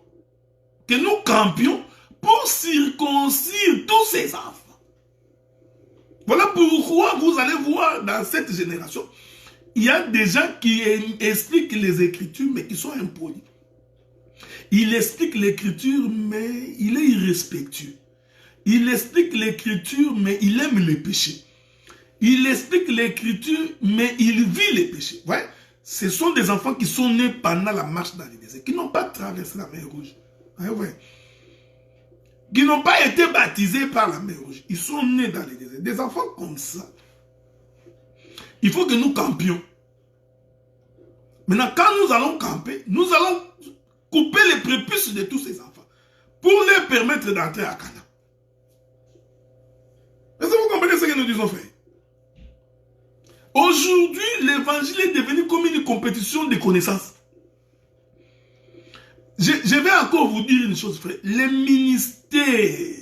que nous campions pour circoncire tous ces enfants. Voilà pourquoi vous allez voir dans cette génération, il y a des gens qui expliquent les Écritures, mais qui sont impolis. Il explique l'Écriture, mais il est irrespectueux. Il explique l'Écriture, mais il aime les péchés. Il explique l'Écriture, mais il vit les péchés. Ouais? Ce sont des enfants qui sont nés pendant la marche dans les déserts, qui n'ont pas traversé la mer Rouge. Ouais. Qui n'ont pas été baptisés par la mer Rouge. Ils sont nés dans les déserts. Des enfants comme ça. Il faut que nous campions. Maintenant, quand nous allons camper, nous allons couper les prépuces de tous ces enfants pour leur permettre d'entrer à Canaan. Est-ce que vous comprenez ce que nous disons, frère? Aujourd'hui, l'évangile est devenu comme une compétition de connaissances. Je vais encore vous dire une chose, frère. Les ministères,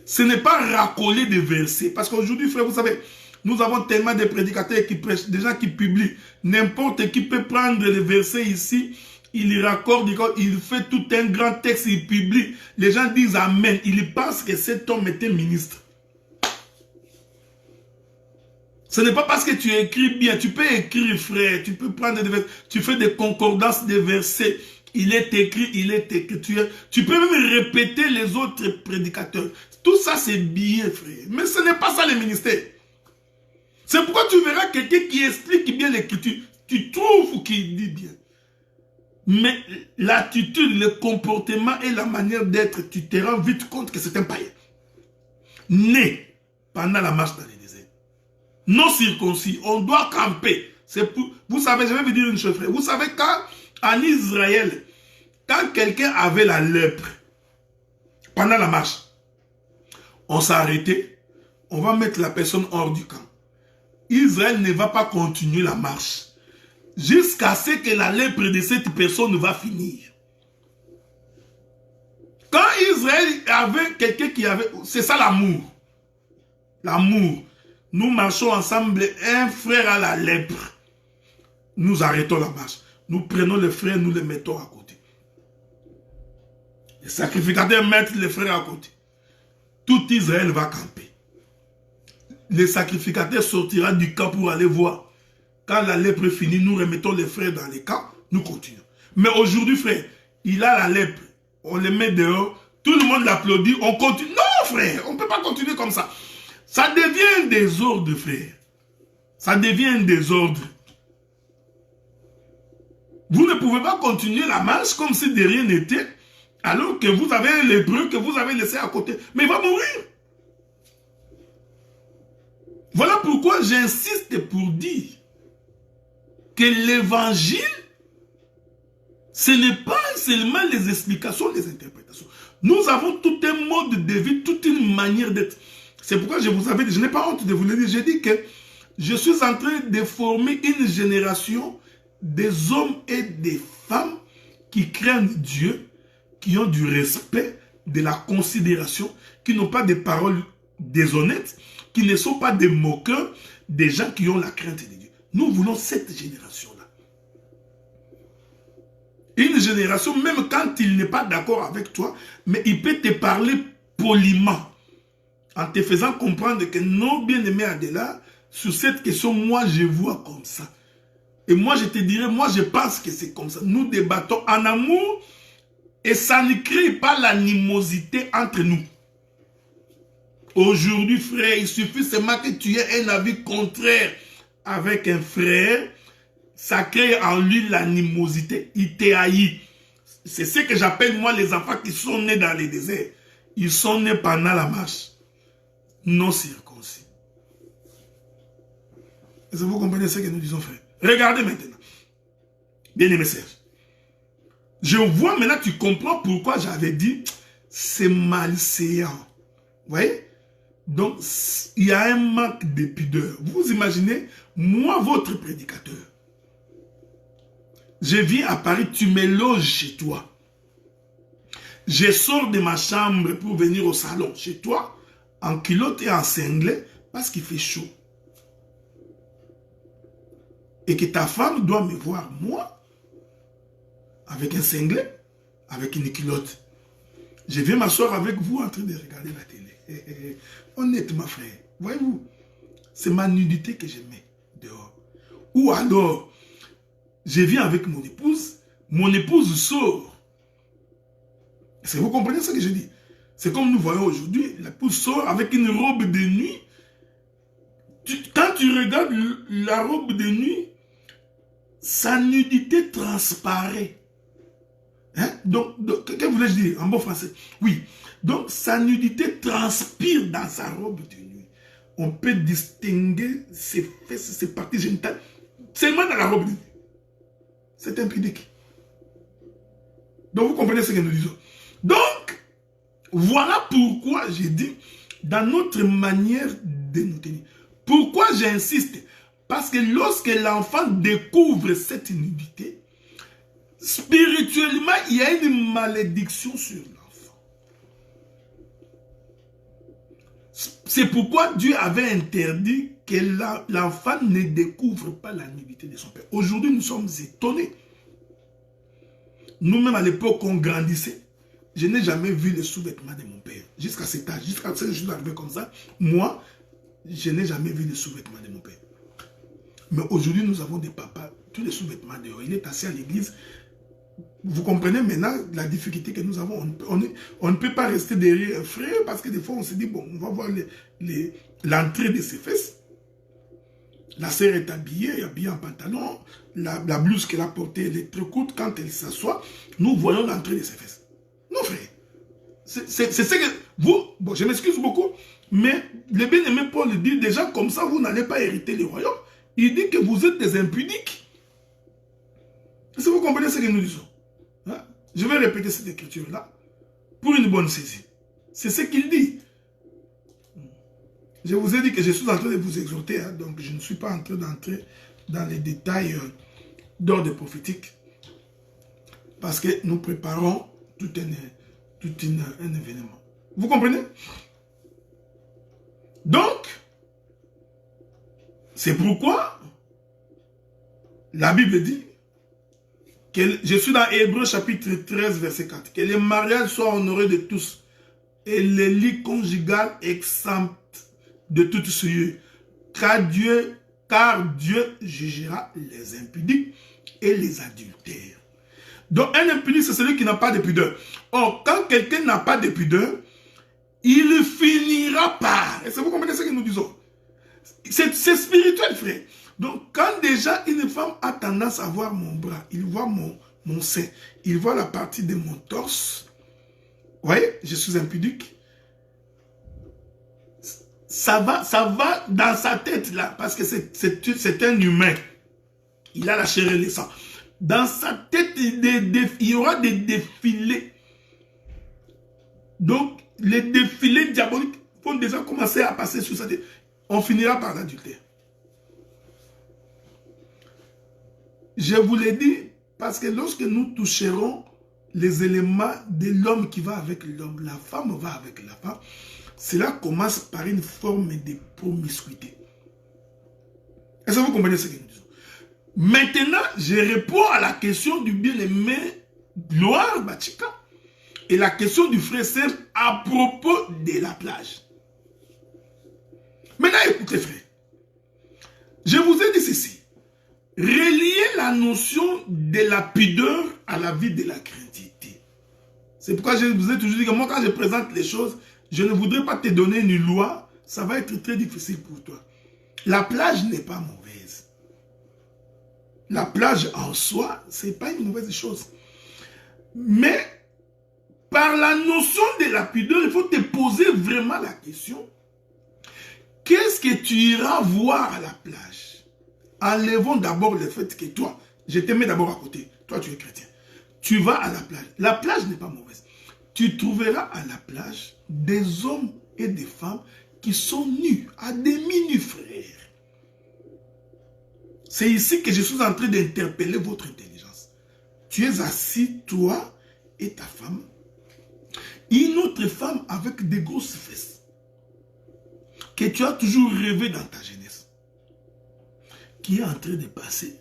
ce n'est pas racoler des versets. Parce qu'aujourd'hui, frère, vous savez, nous avons tellement de prédicateurs qui prêchent, des gens qui publient. N'importe qui peut prendre les versets ici, il y raccorde, il fait tout un grand texte, il publie. Les gens disent Amen. Ils pensent que cet homme était ministre. Ce n'est pas parce que tu écris bien, tu peux écrire, frère, tu peux prendre des versets, tu fais des concordances des versets, il est écrit, tu peux même répéter les autres prédicateurs. Tout ça, c'est bien, frère. Mais ce n'est pas ça le ministère. C'est pourquoi tu verras quelqu'un qui explique bien l'écriture. Tu trouves qu'il dit bien. Mais l'attitude, le comportement et la manière d'être, tu te rends vite compte que c'est un païen. Né pendant la marche dans les déserts. Non circoncis, on doit camper. Vous savez, je vais vous dire une chose, frère. Vous savez, en Israël, quand quelqu'un avait la lèpre, pendant la marche, on s'arrêtait, on va mettre la personne hors du camp. Israël ne va pas continuer la marche jusqu'à ce que la lèpre de cette personne va finir. Quand Israël avait quelqu'un qui avait... C'est ça l'amour. L'amour. Nous marchons ensemble, un frère a la lèpre. Nous arrêtons la marche. Nous prenons le frère, nous le mettons à côté. Les sacrificateurs mettent les frères à côté. Tout Israël va camper. Le sacrificateur sortira du camp pour aller voir. Quand la lèpre finit, nous remettons les frères dans les camps, nous continuons. Mais aujourd'hui, frère, il a la lèpre. On le met dehors, tout le monde l'applaudit, on continue. Non, frère, on ne peut pas continuer comme ça. Ça devient un désordre, frère. Ça devient un désordre. Vous ne pouvez pas continuer la marche comme si de rien n'était, alors que vous avez un lépreux que vous avez laissé à côté. Mais il va mourir. Voilà pourquoi j'insiste pour dire que l'évangile, ce n'est pas seulement les explications, les interprétations. Nous avons tout un mode de vie, toute une manière d'être. C'est pourquoi je vous avais dit, je n'ai pas honte de vous le dire, j'ai dit que je suis en train de former une génération des hommes et des femmes qui craignent Dieu, qui ont du respect, de la considération, qui n'ont pas des paroles déshonnêtes, qui ne sont pas des moqueurs, des gens qui ont la crainte de Dieu. Nous voulons cette génération-là. Une génération, même quand il n'est pas d'accord avec toi, mais il peut te parler poliment, en te faisant comprendre que non, bien-aimé Adela, sur cette question, moi je vois comme ça. Et moi je te dirais, moi je pense que c'est comme ça. Nous débattons en amour et ça ne crée pas l'animosité entre nous. Aujourd'hui, frère, il suffit seulement que tu aies un avis contraire avec un frère, ça crée en lui l'animosité. Il te haït. C'est ce que j'appelle moi les enfants qui sont nés dans les déserts. Ils sont nés pendant la marche. Non circoncis. Est-ce que vous comprenez ce que nous disons, frère? Regardez maintenant. Bien-aimé Serge. Je vois maintenant, tu comprends pourquoi j'avais dit c'est malséant. Vous voyez? Donc, il y a un manque de pudeur. Vous imaginez, moi, votre prédicateur, je viens à Paris, tu me loges chez toi. Je sors de ma chambre pour venir au salon chez toi, en culotte et en cinglet, parce qu'il fait chaud. Et que ta femme doit me voir, moi, avec un cinglet, avec une culotte. Je viens m'asseoir avec vous en train de regarder la télé. Honnêtement, frère, voyez-vous, c'est ma nudité que je mets dehors. Ou alors, je viens avec mon épouse sort. Est-ce que vous comprenez ce que je dis? C'est comme nous voyons aujourd'hui, l'épouse sort avec une robe de nuit. Quand tu regardes la robe de nuit, sa nudité transparaît. Hein? Donc, que voulais-je dire en bon français? Oui. Donc, sa nudité transpire dans sa robe de nuit. On peut distinguer ses fesses, ses parties génitales, seulement dans la robe de nuit. C'est impudique. Donc, vous comprenez ce que nous disons. Donc, voilà pourquoi j'ai dit, dans notre manière de nous tenir. Pourquoi j'insiste? Parce que lorsque l'enfant découvre cette nudité, spirituellement, il y a une malédiction sur l'enfant. C'est pourquoi Dieu avait interdit que l'enfant ne découvre pas la nudité de son père. Aujourd'hui, nous sommes étonnés. Nous-mêmes, à l'époque, on grandissait. Je n'ai jamais vu les sous-vêtements de mon père. Jusqu'à cet âge, jusqu'à ce que je suis arrivé comme ça, moi, je n'ai jamais vu les sous-vêtements de mon père. Mais aujourd'hui, nous avons des papas, tous les sous-vêtements dehors. Il est assis à l'église. Vous comprenez maintenant la difficulté que nous avons. On ne peut pas rester derrière un frère parce que des fois, on se dit, bon, on va voir l'entrée de ses fesses. La sœur est habillée en pantalon. La blouse qu'elle a portée, elle est très courte. Quand elle s'assoit, nous voyons l'entrée de ses fesses. Non, frère. C'est ce que vous... Bon, je m'excuse beaucoup, mais le bien-aimé Paul dit déjà comme ça, vous n'allez pas hériter le royaume. Il dit que vous êtes des impudiques. Est-ce que vous comprenez ce que nous disons? Hein? Je vais répéter cette écriture-là pour une bonne saisie. C'est ce qu'il dit. Je vous ai dit que je suis en train de vous exhorter, hein, donc je ne suis pas en train d'entrer dans les détails d'ordre prophétique. Parce que nous préparons tout un événement. Vous comprenez? Donc, c'est pourquoi la Bible dit, que je suis dans Hébreux chapitre 13, verset 4, que les mariages soient honorés de tous et les lits conjugales exempts de toute souillure, car Dieu jugera les impudiques et les adultères. Donc un impudique, c'est celui qui n'a pas de pudeur. Or, quand quelqu'un n'a pas de pudeur, il finira par... Est-ce que vous comprenez ce que nous disons? C'est spirituel, frère. Donc, quand déjà une femme a tendance à voir mon bras, il voit mon sein, il voit la partie de mon torse, vous voyez, je suis impudique. Ça va dans sa tête là, parce que c'est un humain. Il a la chair et le sang. Dans sa tête, il y aura des défilés. Donc, les défilés diaboliques vont déjà commencer à passer sur sa tête. On finira par l'adultère. Je vous l'ai dit, parce que lorsque nous toucherons les éléments de l'homme qui va avec l'homme, la femme va avec la femme, cela commence par une forme de promiscuité. Est-ce que vous comprenez ce que nous disons? Maintenant, je réponds à la question du bien-aimé Gloire Bachika et la question du frère Serge à propos de la plage. Maintenant, écoutez, frère. Je vous ai dit ceci. Relier la notion de la pudeur à la vie de la craintivité. C'est pourquoi je vous ai toujours dit que moi, quand je présente les choses, je ne voudrais pas te donner une loi. Ça va être très difficile pour toi. La plage n'est pas mauvaise. La plage en soi, ce n'est pas une mauvaise chose. Mais, par la notion de la pudeur, il faut te poser vraiment la question. Qu'est-ce que tu iras voir à la plage? enlevons d'abord le fait que toi, je te mets d'abord à côté. Toi, tu es chrétien. Tu vas à la plage. La plage n'est pas mauvaise. Tu trouveras à la plage des hommes et des femmes qui sont nus, à demi nus, frère. C'est ici que je suis en train d'interpeller votre intelligence. Tu es assis, toi et ta femme. Une autre femme avec des grosses fesses. Que tu as toujours rêvé dans ta jeunesse. Qui est en train de passer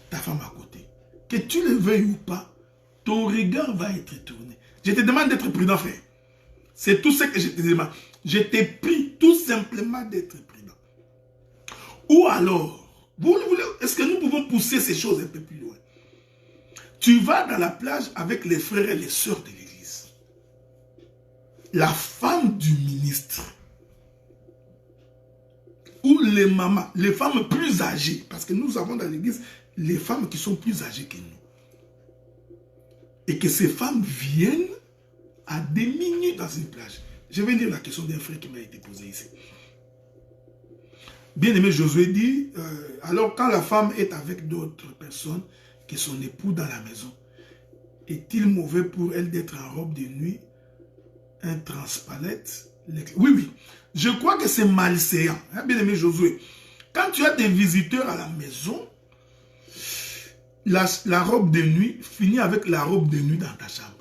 ta femme à côté. Que tu le veuilles ou pas, ton regard va être tourné. Je te demande d'être prudent, frère. C'est tout ce que je te demande. Je t'ai pris tout simplement d'être prudent. Ou alors, est-ce que nous pouvons pousser ces choses un peu plus loin? Tu vas dans la plage avec les frères et les sœurs de l'église. La femme du ministre. Ou les mamans, les femmes plus âgées. Parce que nous avons dans l'église les femmes qui sont plus âgées que nous. Et que ces femmes viennent à des minutes dans une plage. Je vais lire la question d'un frère qui m'a été posée ici. Bien-aimé Josué dit, alors quand la femme est avec d'autres personnes que son époux dans la maison, est-il mauvais pour elle d'être en robe de nuit, un transpalette? Oui, oui. Je crois que c'est malséant. Hein, bien-aimé Josué. Quand tu as des visiteurs à la maison, la robe de nuit finit avec la robe de nuit dans ta chambre.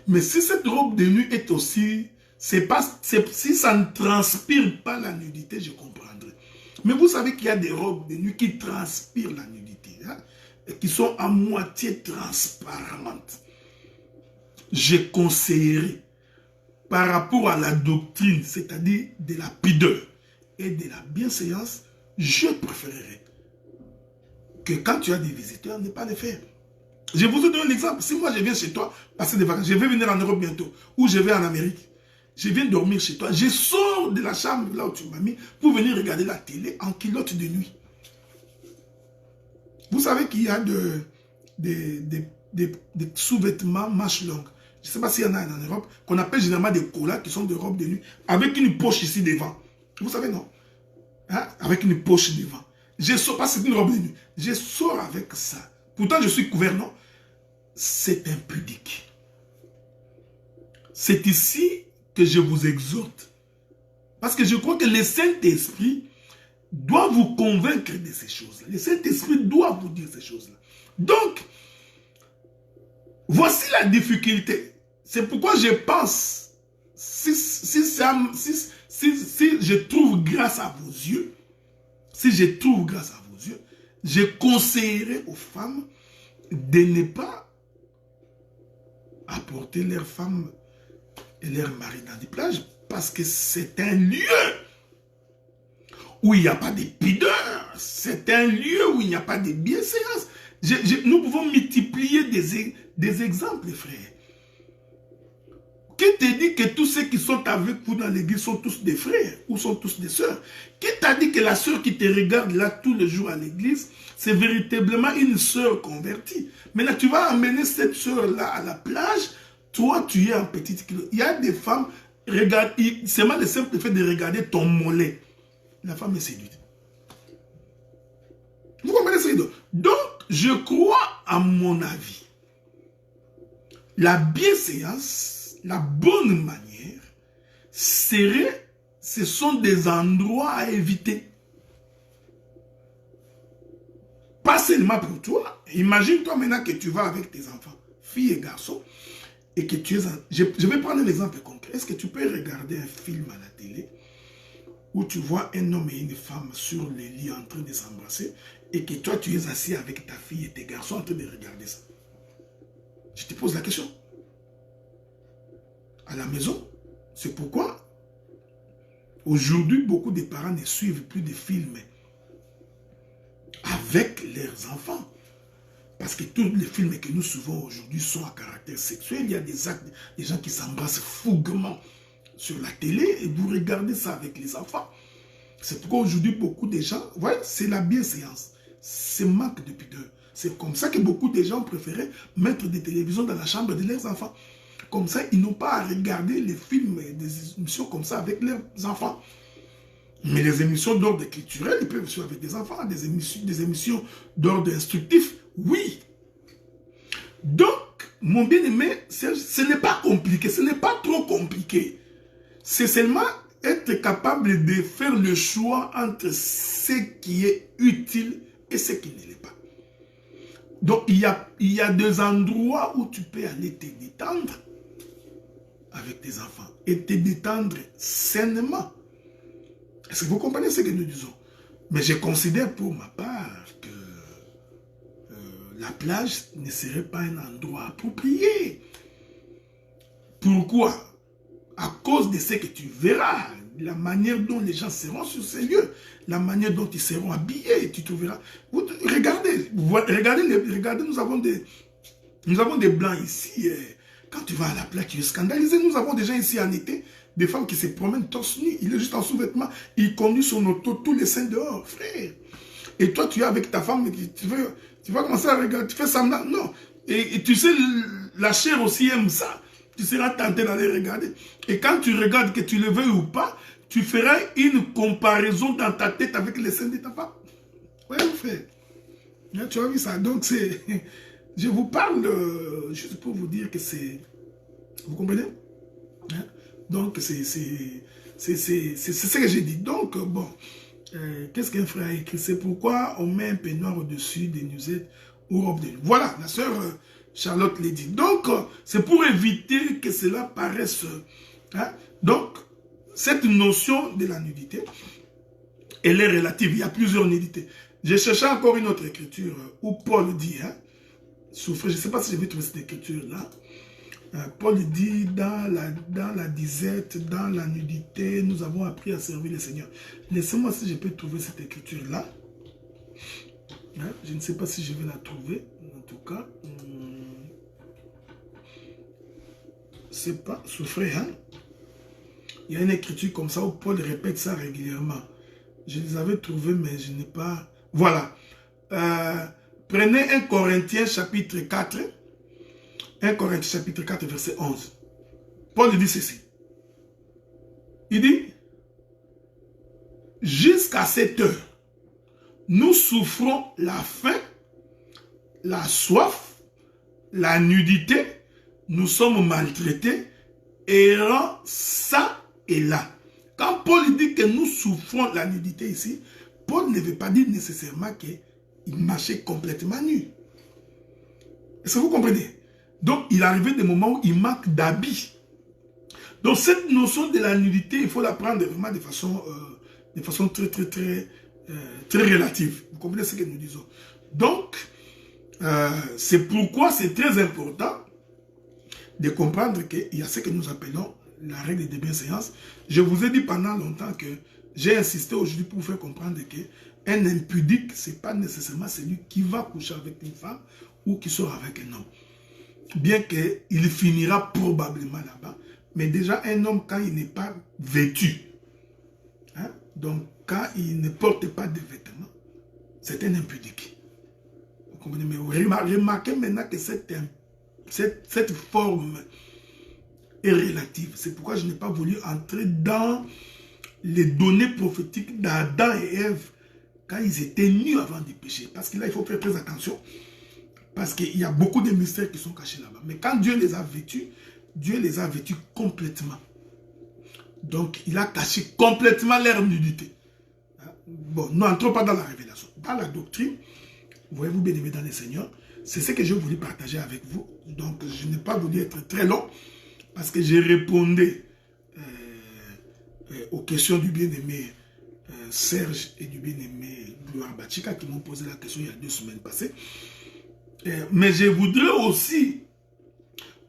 Mais si cette robe de nuit est aussi... si ça ne transpire pas la nudité, je comprendrai. Mais vous savez qu'il y a des robes de nuit qui transpirent la nudité. Hein, et qui sont à moitié transparentes. Je conseillerais, par rapport à la doctrine, c'est-à-dire de la pudeur et de la bienséance, je préférerais que quand tu as des visiteurs, ne pas les faire. Je vous donne l'exemple. Si moi je viens chez toi passer des vacances, je vais venir en Europe bientôt, ou je vais en Amérique, je viens dormir chez toi, je sors de la chambre là où tu m'as mis pour venir regarder la télé en culotte de nuit. Vous savez qu'il y a des sous-vêtements manches longues. Je ne sais pas s'il y en a en Europe, qu'on appelle généralement des colas qui sont de robes de nuit, avec une poche ici devant. Vous savez, non? Hein? Avec une poche devant. Je sors, pas c'est une robe de nuit. Je sors avec ça. Pourtant, je suis couvert, non? C'est impudique. C'est ici que je vous exhorte. Parce que je crois que le Saint-Esprit doit vous convaincre de ces choses-là. Le Saint-Esprit doit vous dire ces choses-là. Donc, voici la difficulté. C'est pourquoi je pense, si je trouve grâce à vos yeux, je conseillerais aux femmes de ne pas apporter leurs femmes et leurs maris dans des plages, parce que c'est un lieu où il n'y a pas de pudeur, c'est un lieu où il n'y a pas de bienséance. Nous pouvons multiplier des exemples, frère. Qui te dit que tous ceux qui sont avec vous dans l'église sont tous des frères ou sont tous des sœurs? Qui t'a dit que la sœur qui te regarde là tous les jours à l'église, c'est véritablement une sœur convertie? Maintenant, tu vas amener cette sœur-là à la plage, toi, tu es en petite kilo. Il y a des femmes, regarde, c'est mal le simple fait de regarder ton mollet. La femme est séduite. Vous comprenez ce que je veux dire? Donc, je crois, à mon avis, la bienséance, la bonne manière, ce sont des endroits à éviter. Pas seulement pour toi. Imagine-toi maintenant que tu vas avec tes enfants, filles et garçons, et que tu es... Je vais prendre un exemple concret. Est-ce que tu peux regarder un film à la télé où tu vois un homme et une femme sur le lit en train de s'embrasser et que toi tu es assis avec ta fille et tes garçons en train de regarder ça? Je te pose la question. À la maison, c'est pourquoi aujourd'hui beaucoup de parents ne suivent plus de films avec leurs enfants. Parce que tous les films que nous suivons aujourd'hui sont à caractère sexuel. Il y a des actes, des gens qui s'embrassent fouguement sur la télé et vous regardez ça avec les enfants. C'est pourquoi aujourd'hui beaucoup de gens, ouais, c'est la bienséance, c'est manque de pudeur. C'est comme ça que beaucoup de gens préféraient mettre des télévisions dans la chambre de leurs enfants. Comme ça, ils n'ont pas à regarder les films et des émissions comme ça avec leurs enfants. Mais les émissions d'ordre culturel, ils peuvent suivre avec des enfants, des émissions d'ordre instructif, oui. Donc, mon bien-aimé, ce n'est pas compliqué, ce n'est pas trop compliqué. C'est seulement être capable de faire le choix entre ce qui est utile et ce qui ne l'est pas. Donc, il y a des endroits où tu peux aller te détendre avec tes enfants et te détendre sainement. Est-ce que vous comprenez ce que nous disons? Mais je considère pour ma part que la plage ne serait pas un endroit approprié. Pourquoi? À cause de ce que tu verras, la manière dont les gens seront sur ces lieux, la manière dont ils seront habillés, tu trouveras. Regardez, nous avons des blancs ici. Quand tu vas à la plage, tu es scandalisé. Nous avons des gens ici en été, des femmes qui se promènent torse nu. Il est juste en sous-vêtements. Il conduit son auto, tous les seins dehors, frère. Et toi, tu es avec ta femme, tu vas commencer à regarder, tu fais semblant. Non. Et tu sais, la chair aussi aime ça. Tu seras tenté d'aller regarder. Et quand tu regardes, que tu le veuilles ou pas, tu feras une comparaison dans ta tête avec les seins de ta femme. Oui, frère. Tu as vu ça. Donc, c'est... Je vous parle juste pour vous dire que c'est... Vous comprenez? Donc, c'est ce que j'ai dit. Donc, bon, qu'est-ce qu'un frère a écrit? C'est pourquoi on met un peignoir au-dessus des nuisettes ou robe de nuit. Voilà, la sœur Charlotte l'a dit. Donc, c'est pour éviter que cela paraisse... Donc, cette notion de la nudité, elle est relative. Il y a plusieurs nudités. J'ai cherché encore une autre écriture où Paul dit, souffrir, je ne sais pas si je vais trouver cette écriture-là. Paul dit, dans la disette, dans la nudité, nous avons appris à servir le Seigneur. Laissez-moi si je peux trouver cette écriture-là. Je ne sais pas si je vais la trouver. En tout cas, c'est pas souffrir. Il y a une écriture comme ça où Paul répète ça régulièrement. Je les avais trouvés, mais je n'ai pas... Voilà. Prenez 1 Corinthiens chapitre 4. 1 Corinthiens chapitre 4, verset 11. Paul dit ceci. Il dit, jusqu'à cette heure, nous souffrons la faim, la soif, la nudité, nous sommes maltraités, errant ça et là. Quand Paul dit que nous souffrons la nudité ici, Paul ne veut pas dire nécessairement qu'il marchait complètement nu. Est-ce que vous comprenez? Donc, il arrivait des moments où il manque d'habits. Donc, cette notion de la nudité, il faut la prendre vraiment de façon très relative. Vous comprenez ce que nous disons? Donc, c'est pourquoi c'est très important de comprendre qu'il y a ce que nous appelons la règle de bienséance. Je vous ai dit pendant longtemps que j'ai insisté aujourd'hui pour vous faire comprendre qu'un impudique, ce n'est pas nécessairement celui qui va coucher avec une femme ou qui sort avec un homme. Bien qu'il finira probablement là-bas. Mais déjà, un homme, quand il n'est pas vêtu, donc quand il ne porte pas de vêtements, c'est un impudique. Vous comprenez? Mais remarquez maintenant que cette forme est relative. C'est pourquoi je n'ai pas voulu entrer dans les données prophétiques d'Adam et Ève quand ils étaient nus avant de pécher. Parce que là, il faut faire très attention. Parce qu'il y a beaucoup de mystères qui sont cachés là-bas. Mais quand Dieu les a vêtus complètement. Donc, il a caché complètement leur nudité. Bon, n'entrons pas dans la révélation. Dans la doctrine, voyez-vous bien aimé dans les Seigneurs, c'est ce que je voulais partager avec vous. Donc, je n'ai pas voulu être très long parce que j'ai répondu aux questions du bien-aimé Serge et du bien-aimé Gloire Bachika qui m'ont posé la question il y a 2 semaines passées. Mais je voudrais aussi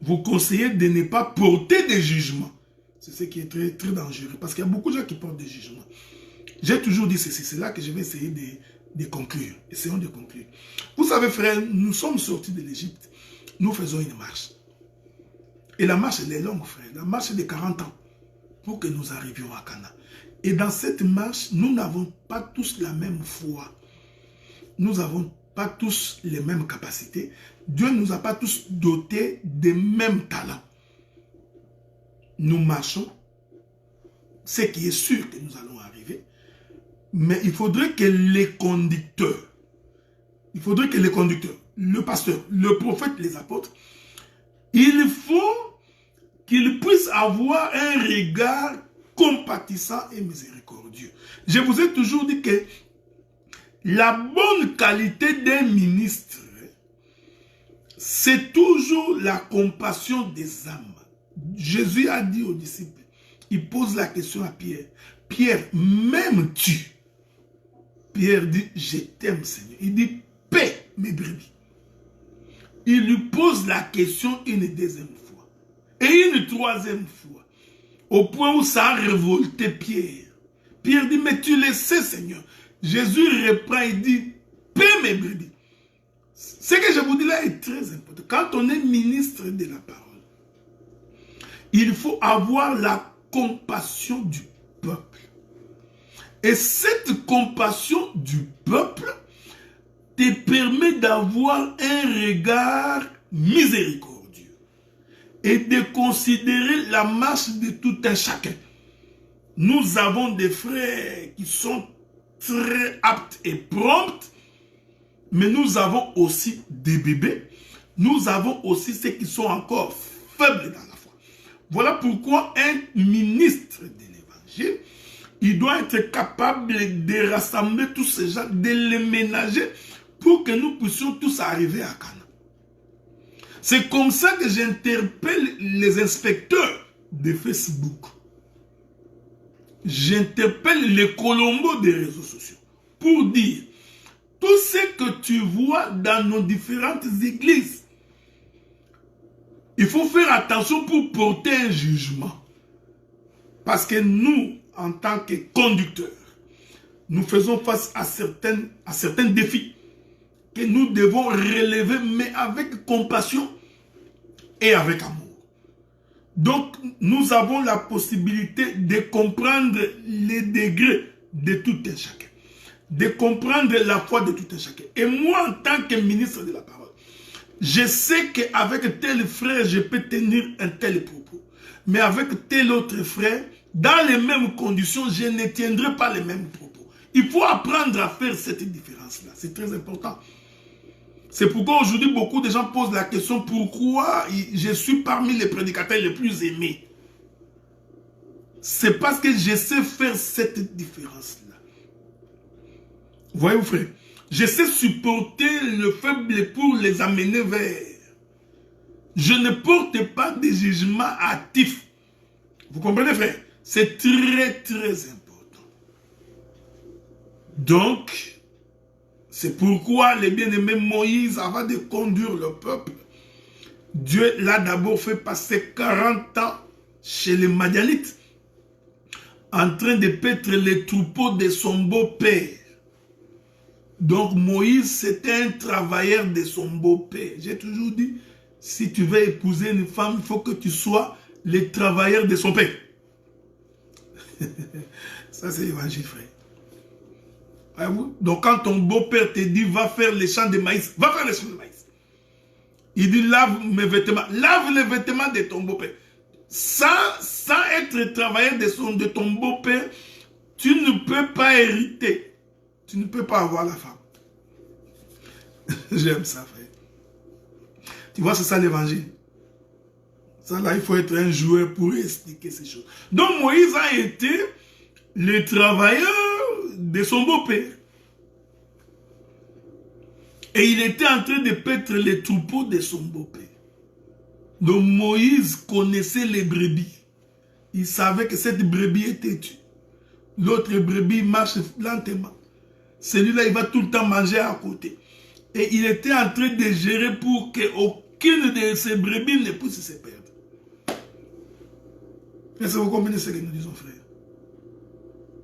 vous conseiller de ne pas porter des jugements. C'est ce qui est très, très dangereux. Parce qu'il y a beaucoup de gens qui portent des jugements. J'ai toujours dit ceci. C'est là que je vais essayer de conclure. Essayons de conclure. Vous savez, frère, nous sommes sortis de l'Égypte. Nous faisons une marche. Et la marche, elle est longue, frère. La marche est de 40 ans pour que nous arrivions à Canaan. Et dans cette marche, nous n'avons pas tous la même foi. Nous n'avons pas tous les mêmes capacités. Dieu ne nous a pas tous dotés des mêmes talents. Nous marchons. Ce qui est sûr que nous allons arriver. Mais il faudrait que les conducteurs, le pasteur, le prophète, les apôtres, il faut qu'ils puissent avoir un regard compatissant et miséricordieux. Je vous ai toujours dit que la bonne qualité d'un ministre, c'est toujours la compassion des âmes. Jésus a dit aux disciples, il pose la question à Pierre, Pierre, m'aimes-tu? Pierre dit, je t'aime Seigneur. Il dit, paie mes brebis. Il lui pose la question une deuxième fois. Et une troisième fois. Au point où ça a révolté Pierre. Pierre dit, mais tu le sais Seigneur. Jésus reprend et dit, paie mes brebis. Ce que je vous dis là est très important. Quand on est ministre de la parole, il faut avoir la compassion du peuple. Et cette compassion du peuple te permet d'avoir un regard miséricordieux et de considérer la marche de tout un chacun. Nous avons des frères qui sont très aptes et prompts, mais nous avons aussi des bébés. Nous avons aussi ceux qui sont encore faibles dans la foi. Voilà pourquoi un ministre de l'évangile, il doit être capable de rassembler tous ces gens, de les ménager pour que nous puissions tous arriver à Cana. C'est comme ça que j'interpelle les inspecteurs de Facebook. J'interpelle les Colombos des réseaux sociaux pour dire tout ce que tu vois dans nos différentes églises. Il faut faire attention pour porter un jugement. Parce que nous, en tant que conducteurs, nous faisons face à certains défis que nous devons relever, mais avec compassion et avec amour. Donc, nous avons la possibilité de comprendre les degrés de tout un chacun, de comprendre la foi de tout un chacun. Et moi, en tant que ministre de la parole, je sais qu'avec tel frère, je peux tenir un tel propos. Mais avec tel autre frère, dans les mêmes conditions, je ne tiendrai pas les mêmes propos. Il faut apprendre à faire cette différence-là. C'est très important. C'est pourquoi aujourd'hui, beaucoup de gens posent la question pourquoi je suis parmi les prédicateurs les plus aimés. C'est parce que je sais faire cette différence-là. Voyez-vous, frère, je sais supporter le faible pour les amener vers. Je ne porte pas de jugement hâtif. Vous comprenez, frère? C'est très, très important. Donc, c'est pourquoi le bien-aimé Moïse, avant de conduire le peuple, Dieu l'a d'abord fait passer 40 ans chez les Madianites, en train de paître les troupeaux de son beau-père. Donc Moïse, c'était un travailleur de son beau-père. J'ai toujours dit, si tu veux épouser une femme, il faut que tu sois le travailleur de son père. Ça, c'est l'évangile, frère. Donc quand ton beau-père te dit, va faire les champs de maïs, va faire les champs de maïs. Il dit, lave mes vêtements. Lave les vêtements de ton beau-père. Sans être travailleur de ton beau-père, tu ne peux pas hériter. Tu ne peux pas avoir la femme. J'aime ça, frère. Tu vois, c'est ça l'évangile. Ça, là, il faut être un joueur pour expliquer ces choses. Donc, Moïse a été le travailleur de son beau-père. Et il était en train de paître les troupeaux de son beau-père. Donc, Moïse connaissait les brebis. Il savait que cette brebis est têtue. L'autre brebis marche lentement. Celui-là, il va tout le temps manger à côté. Et il était en train de gérer pour qu'aucune de ces brebis ne puisse se perdre. Est-ce que vous comprenez ce que nous disons, frère?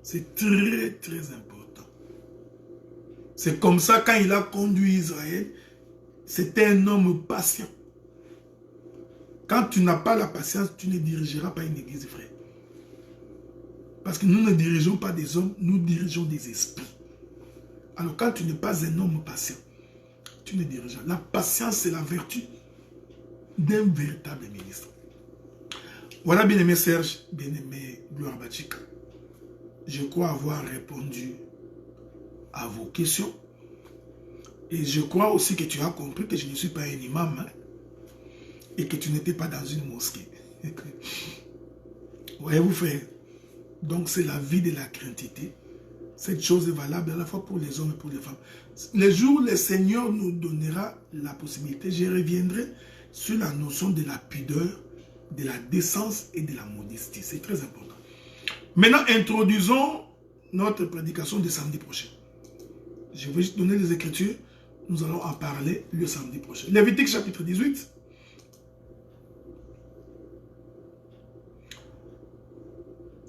C'est très, très important. C'est comme ça, quand il a conduit Israël, c'était un homme patient. Quand tu n'as pas la patience, tu ne dirigeras pas une église, frère. Parce que nous ne dirigeons pas des hommes, nous dirigeons des esprits. Alors quand tu n'es pas un homme patient, tu ne dirigeras. La patience, c'est la vertu d'un véritable ministre. Voilà, bien-aimé Serge, bien-aimé Gloire Bachika. Je crois avoir répondu à vos questions. Et je crois aussi que tu as compris que je ne suis pas un imam, hein, et que tu n'étais pas dans une mosquée. Voyez-vous, frère? Donc c'est la vie de la craintivité. Cette chose est valable à la fois pour les hommes et pour les femmes. Les jours où le Seigneur nous donnera la possibilité, je reviendrai sur la notion de la pudeur, de la décence et de la modestie. C'est très important. Maintenant, introduisons notre prédication de samedi prochain. Je vais juste donner les Écritures. Nous allons en parler le samedi prochain. Lévitique chapitre 18.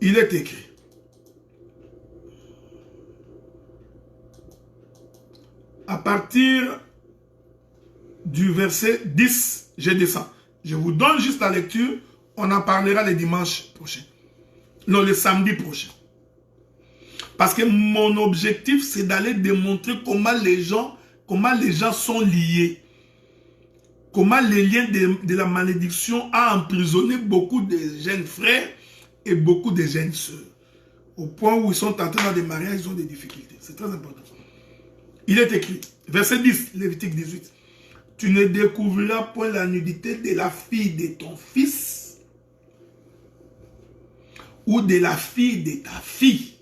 Il est écrit. À partir du verset 10, je descends. Je vous donne juste la lecture. On en parlera le dimanche prochain. Non, le samedi prochain. Parce que mon objectif, c'est d'aller démontrer comment les gens sont liés. Comment les liens de la malédiction a emprisonné beaucoup de jeunes frères et beaucoup de jeunes sœurs. Au point où ils sont entrés dans des mariages, ils ont des difficultés. C'est très important. Il est écrit, verset 10, Lévitique 18. Tu ne découvriras point la nudité de la fille de ton fils ou de la fille de ta fille,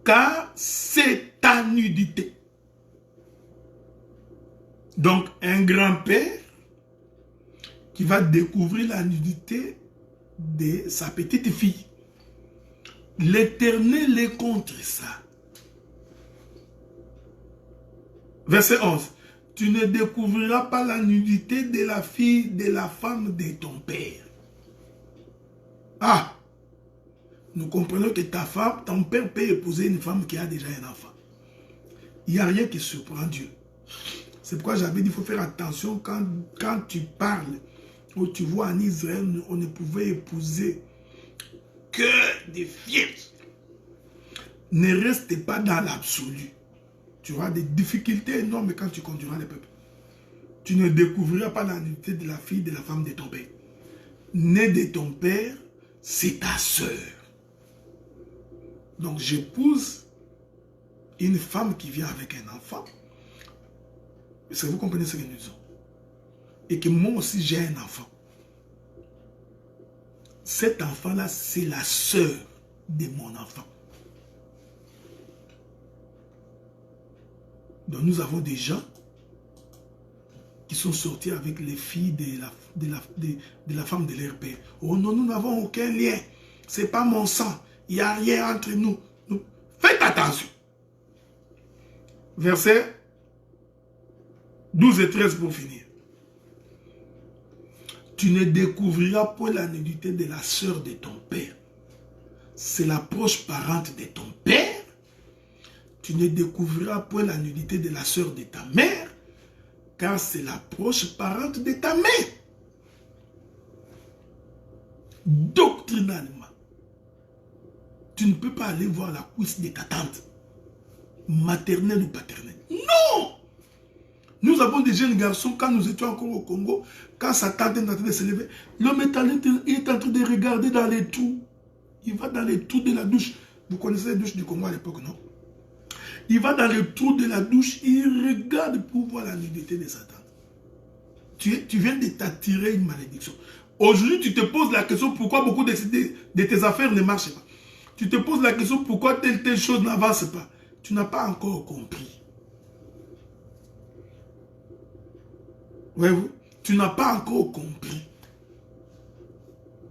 car c'est ta nudité. Donc, un grand-père qui va découvrir la nudité de sa petite fille. L'Éternel est contre ça. Verset 11. Tu ne découvriras pas la nudité de la fille de la femme de ton père. Ah! Nous comprenons que ta femme, ton père peut épouser une femme qui a déjà un enfant. Il n'y a rien qui surprend Dieu. C'est pourquoi j'avais dit qu'il faut faire attention quand tu parles, ou tu vois en Israël, on ne pouvait épouser que des vierges. Ne reste pas dans l'absolu. Tu auras des difficultés énormes quand tu conduiras les peuples. Tu ne découvriras pas la nudité de la fille de la femme de ton père. Née de ton père, c'est ta sœur. Donc j'épouse une femme qui vient avec un enfant. Est-ce que vous comprenez ce que nous disons? Et que moi aussi j'ai un enfant. Cet enfant-là, c'est la sœur de mon enfant. Donc nous avons des gens qui sont sortis avec les filles de la femme de leur père. Oh non, nous n'avons aucun lien. Ce n'est pas mon sang. Il n'y a rien entre nous. Faites attention. Verset 12 et 13 pour finir. Tu ne découvriras point la nudité de la sœur de ton père. C'est la proche parente de ton père. Tu ne découvriras point la nudité de la sœur de ta mère, car c'est la proche parente de ta mère. Doctrinalement, tu ne peux pas aller voir la cuisse de ta tante, maternelle ou paternelle. Non! Nous avons des jeunes garçons, quand nous étions encore au Congo, quand sa tante est en train de se lever, l'homme est en train de regarder dans les trous. Il va dans les trous de la douche. Vous connaissez les douches du Congo à l'époque, non? Il va dans le trou de la douche, il regarde pour voir la nudité de sa tante. Tu viens de t'attirer une malédiction. Aujourd'hui, tu te poses la question pourquoi beaucoup de tes affaires ne marchent pas. Tu te poses la question pourquoi telle chose n'avance pas. Tu n'as pas encore compris. Voyez-vous, tu n'as pas encore compris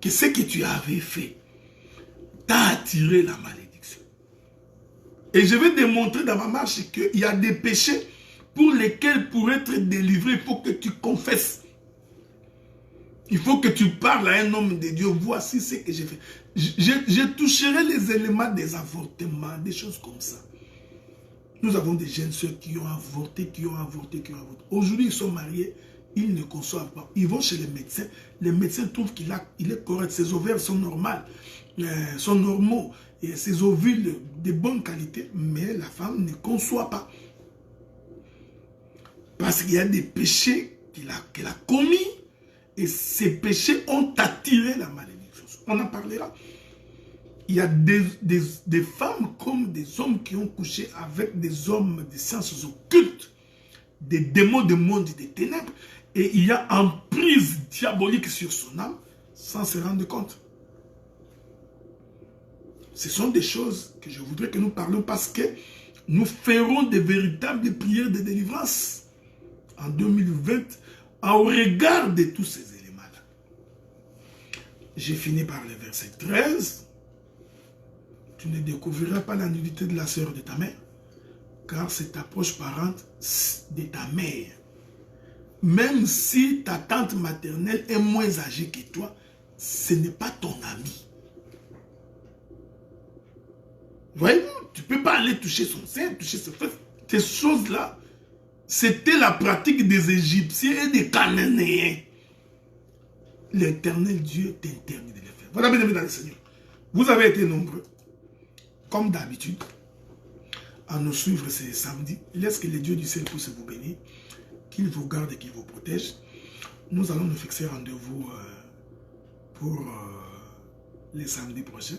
que ce que tu avais fait t'a attiré la malédiction. Et je vais démontrer dans ma marche qu'il y a des péchés pour lesquels, pour être délivré, il faut que tu confesses. Il faut que tu parles à un homme de Dieu. Voici ce que j'ai fait. Je toucherai les éléments des avortements, des choses comme ça. Nous avons des jeunes soeurs qui ont avorté, qui ont avorté. Aujourd'hui, ils sont mariés, ils ne conçoivent pas. Ils vont chez les médecins. Les médecins trouvent qu'il est correct. Ses ovaires sont sont normaux. Et ses ovules de bonne qualité, mais la femme ne conçoit pas. Parce qu'il y a des péchés qu'elle a commis, et ces péchés ont attiré la malédiction. On en parlera. Il y a des femmes comme des hommes qui ont couché avec des hommes des sciences occultes, des démons du monde des ténèbres, et il y a emprise diabolique sur son âme sans se rendre compte. Ce sont des choses que je voudrais que nous parlions parce que nous ferons des véritables prières de délivrance en 2020 au regard de tous ces éléments-là. J'ai fini par le verset 13. Tu ne découvriras pas la nudité de la sœur de ta mère, car c'est ta proche parente de ta mère. Même si ta tante maternelle est moins âgée que toi, ce n'est pas ton ami. Voyez-vous, tu ne peux pas aller toucher son sein, toucher ses fesses. Ces choses-là, c'était la pratique des Égyptiens et des Cananéens. L'Éternel Dieu t'interdit de le faire. Voilà, bien aimé dans le Seigneur. Vous avez été nombreux, comme d'habitude, à nous suivre ces samedis. Laisse que le Dieu du ciel puisse vous bénir, qu'il vous garde et qu'il vous protège. Nous allons nous fixer rendez-vous pour les samedis prochains.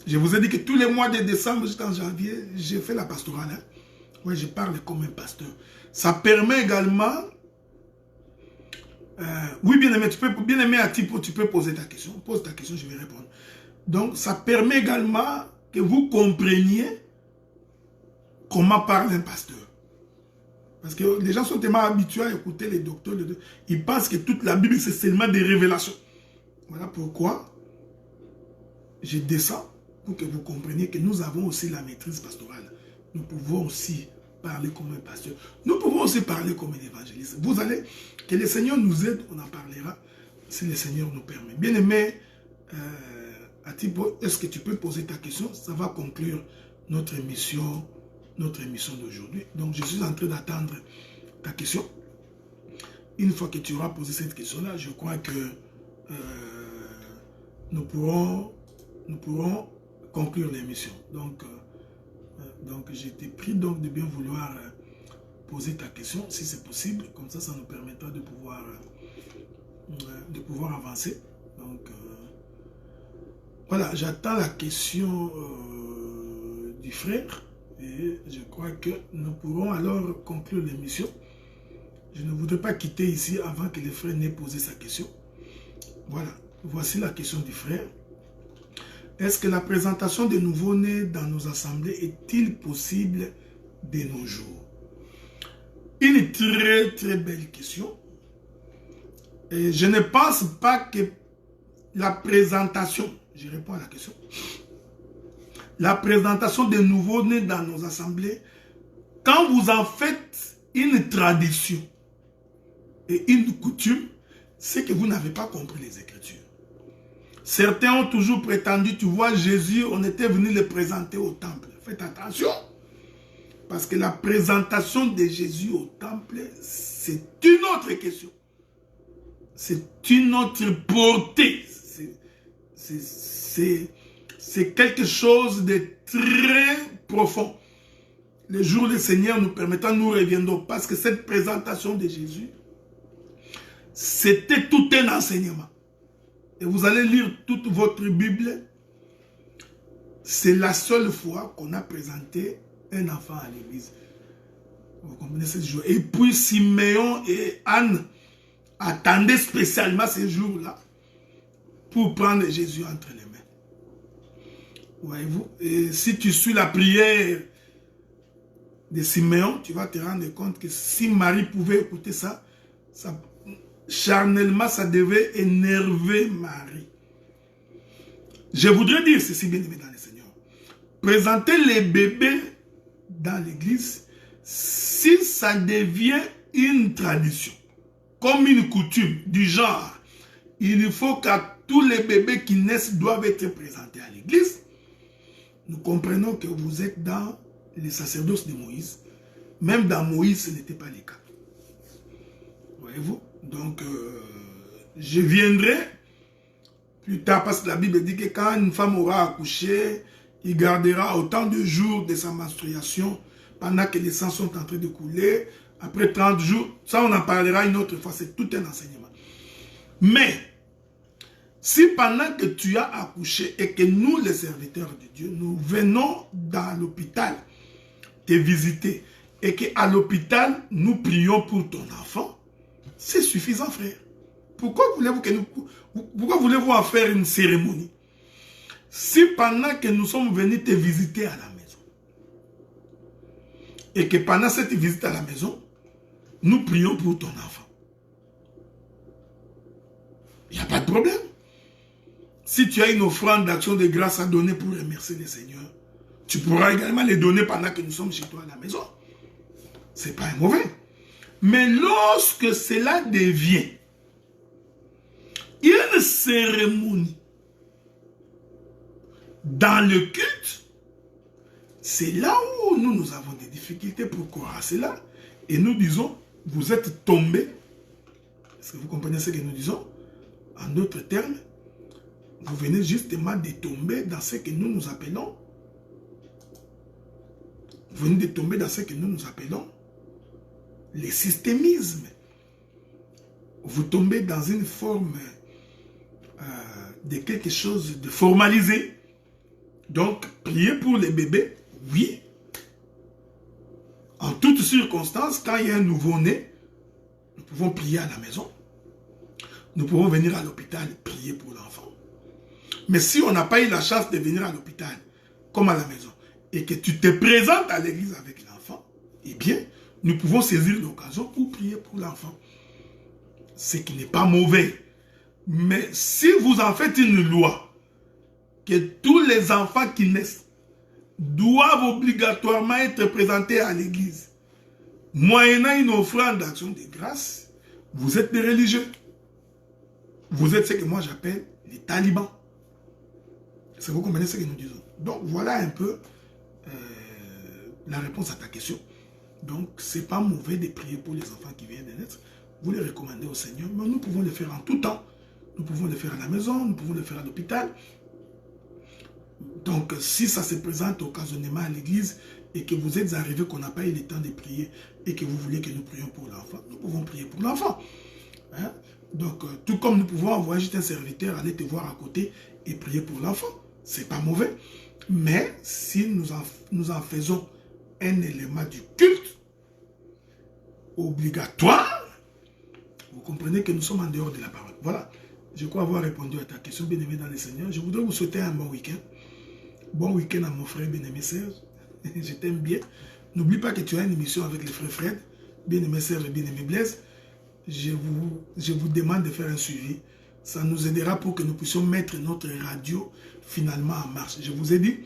Je vous ai dit que tous les mois de décembre jusqu'en janvier, j'ai fait la pastorale. Hein? Ouais, je parle comme un pasteur. Ça permet également... oui, bien-aimé, bien-aimé à Tipo, tu peux poser ta question. Pose ta question, je vais répondre. Donc, ça permet également que vous compreniez comment parle un pasteur. Parce que les gens sont tellement habitués à écouter les docteurs. Ils pensent que toute la Bible, c'est seulement des révélations. Voilà pourquoi je descends pour que vous compreniez que nous avons aussi la maîtrise pastorale. Nous pouvons aussi parler comme un pasteur. Nous pouvons aussi parler comme un évangéliste. Vous allez, que le Seigneur nous aide, on en parlera si le Seigneur nous permet. Bien aimé, Atipo, est-ce que tu peux poser ta question? Ça va conclure notre émission d'aujourd'hui. Donc, je suis en train d'attendre ta question. Une fois que tu auras posé cette question-là, je crois que nous pourrons conclure l'émission. Donc je t'ai pris donc de bien vouloir poser ta question, si c'est possible. Comme ça, ça nous permettra de pouvoir avancer. Donc, voilà, j'attends la question du frère. Et je crois que nous pourrons alors conclure l'émission. Je ne voudrais pas quitter ici avant que le frère n'ait posé sa question. Voilà, voici la question du frère. Est-ce que la présentation des nouveau-nés dans nos assemblées est-il possible de nos jours? Une très très belle question. Et je ne pense pas que la présentation, je réponds à la question, la présentation des nouveau-nés dans nos assemblées, quand vous en faites une tradition et une coutume, c'est que vous n'avez pas compris les Écritures. Certains ont toujours prétendu, tu vois, Jésus, on était venu le présenter au temple. Faites attention, parce que la présentation de Jésus au temple, c'est une autre question. C'est une autre portée. C'est quelque chose de très profond. Le jour du Seigneur nous permettant, nous reviendrons, parce que cette présentation de Jésus, c'était tout un enseignement. Et vous allez lire toute votre Bible. C'est la seule fois qu'on a présenté un enfant à l'église. Vous comprenez ce jour. Et puis Siméon et Anne attendaient spécialement ce jour-là pour prendre Jésus entre les mains. Voyez-vous. Et si tu suis la prière de Siméon, tu vas te rendre compte que si Marie pouvait écouter ça, charnellement, ça devait énerver Marie. Je voudrais dire ceci, bien aimé dans le Seigneur. Présenter les bébés dans l'église, si ça devient une tradition, comme une coutume du genre, il faut qu'à tous les bébés qui naissent doivent être présentés à l'église. Nous comprenons que vous êtes dans le sacerdoce de Moïse. Même dans Moïse, ce n'était pas le cas. Voyez-vous? Donc, je viendrai plus tard, parce que la Bible dit que quand une femme aura accouché, il gardera autant de jours de sa menstruation pendant que les sangs sont en train de couler. Après 30 jours, ça on en parlera une autre fois, c'est tout un enseignement. Mais, Si pendant que tu as accouché et que nous, les serviteurs de Dieu, nous venons dans l'hôpital te visiter et qu'à l'hôpital, nous prions pour ton enfant, c'est suffisant, frère. Pourquoi voulez-vous en faire une cérémonie? Si pendant que nous sommes venus te visiter à la maison, et que pendant cette visite à la maison, nous prions pour ton enfant, il n'y a pas de problème. Si tu as une offrande d'action de grâce à donner pour remercier le Seigneur, tu pourras également les donner pendant que nous sommes chez toi à la maison. Ce n'est pas un mauvais. Mais lorsque cela devient une cérémonie dans le culte, c'est là où nous avons des difficultés pour croire à cela. Et nous disons, vous êtes tombés. Est-ce que vous comprenez ce que nous disons? En d'autres termes, vous venez justement de tomber dans ce que nous appelons. Vous venez de tomber dans ce que nous appelons les systémismes. Vous tombez dans une forme de quelque chose de formalisé. Donc, prier pour les bébés, oui. En toutes circonstances, quand il y a un nouveau-né, nous pouvons prier à la maison. Nous pouvons venir à l'hôpital et prier pour l'enfant. Mais si on n'a pas eu la chance de venir à l'hôpital, comme à la maison, et que tu te présentes à l'église avec l'enfant, eh bien, nous pouvons saisir l'occasion pour prier pour l'enfant. Ce qui n'est pas mauvais. Mais si vous en faites une loi, que tous les enfants qui naissent doivent obligatoirement être présentés à l'église, moyennant une offrande d'action de grâce, vous êtes des religieux. Vous êtes ce que moi j'appelle les talibans. Est-ce que vous comprenez ce que nous disons? Donc voilà un peu la réponse à ta question. Donc c'est pas mauvais de prier pour les enfants qui viennent de naître. Vous les recommandez au Seigneur, mais nous pouvons le faire en tout temps. Nous pouvons le faire à la maison, nous pouvons le faire à l'hôpital. Donc si ça se présente occasionnellement à l'église et que vous êtes arrivé qu'on n'a pas eu le temps de prier et que vous voulez que nous prions pour l'enfant, nous pouvons prier pour l'enfant. Hein? Donc tout comme nous pouvons envoyer juste un serviteur aller te voir à côté et prier pour l'enfant. C'est pas mauvais. Mais si nous en faisons un élément du culte obligatoire, vous comprenez que nous sommes en dehors de la parole. Voilà. Je crois avoir répondu à ta question, bien-aimé dans le Seigneur. Je voudrais vous souhaiter un bon week-end. Bon week-end à mon frère bien-aimé Serge. Je t'aime bien. N'oublie pas que tu as une émission avec le frère Fred, bien-aimé Serge et bien-aimé Blaise. Je vous demande de faire un suivi. Ça nous aidera pour que nous puissions mettre notre radio finalement en marche. Je vous ai dit,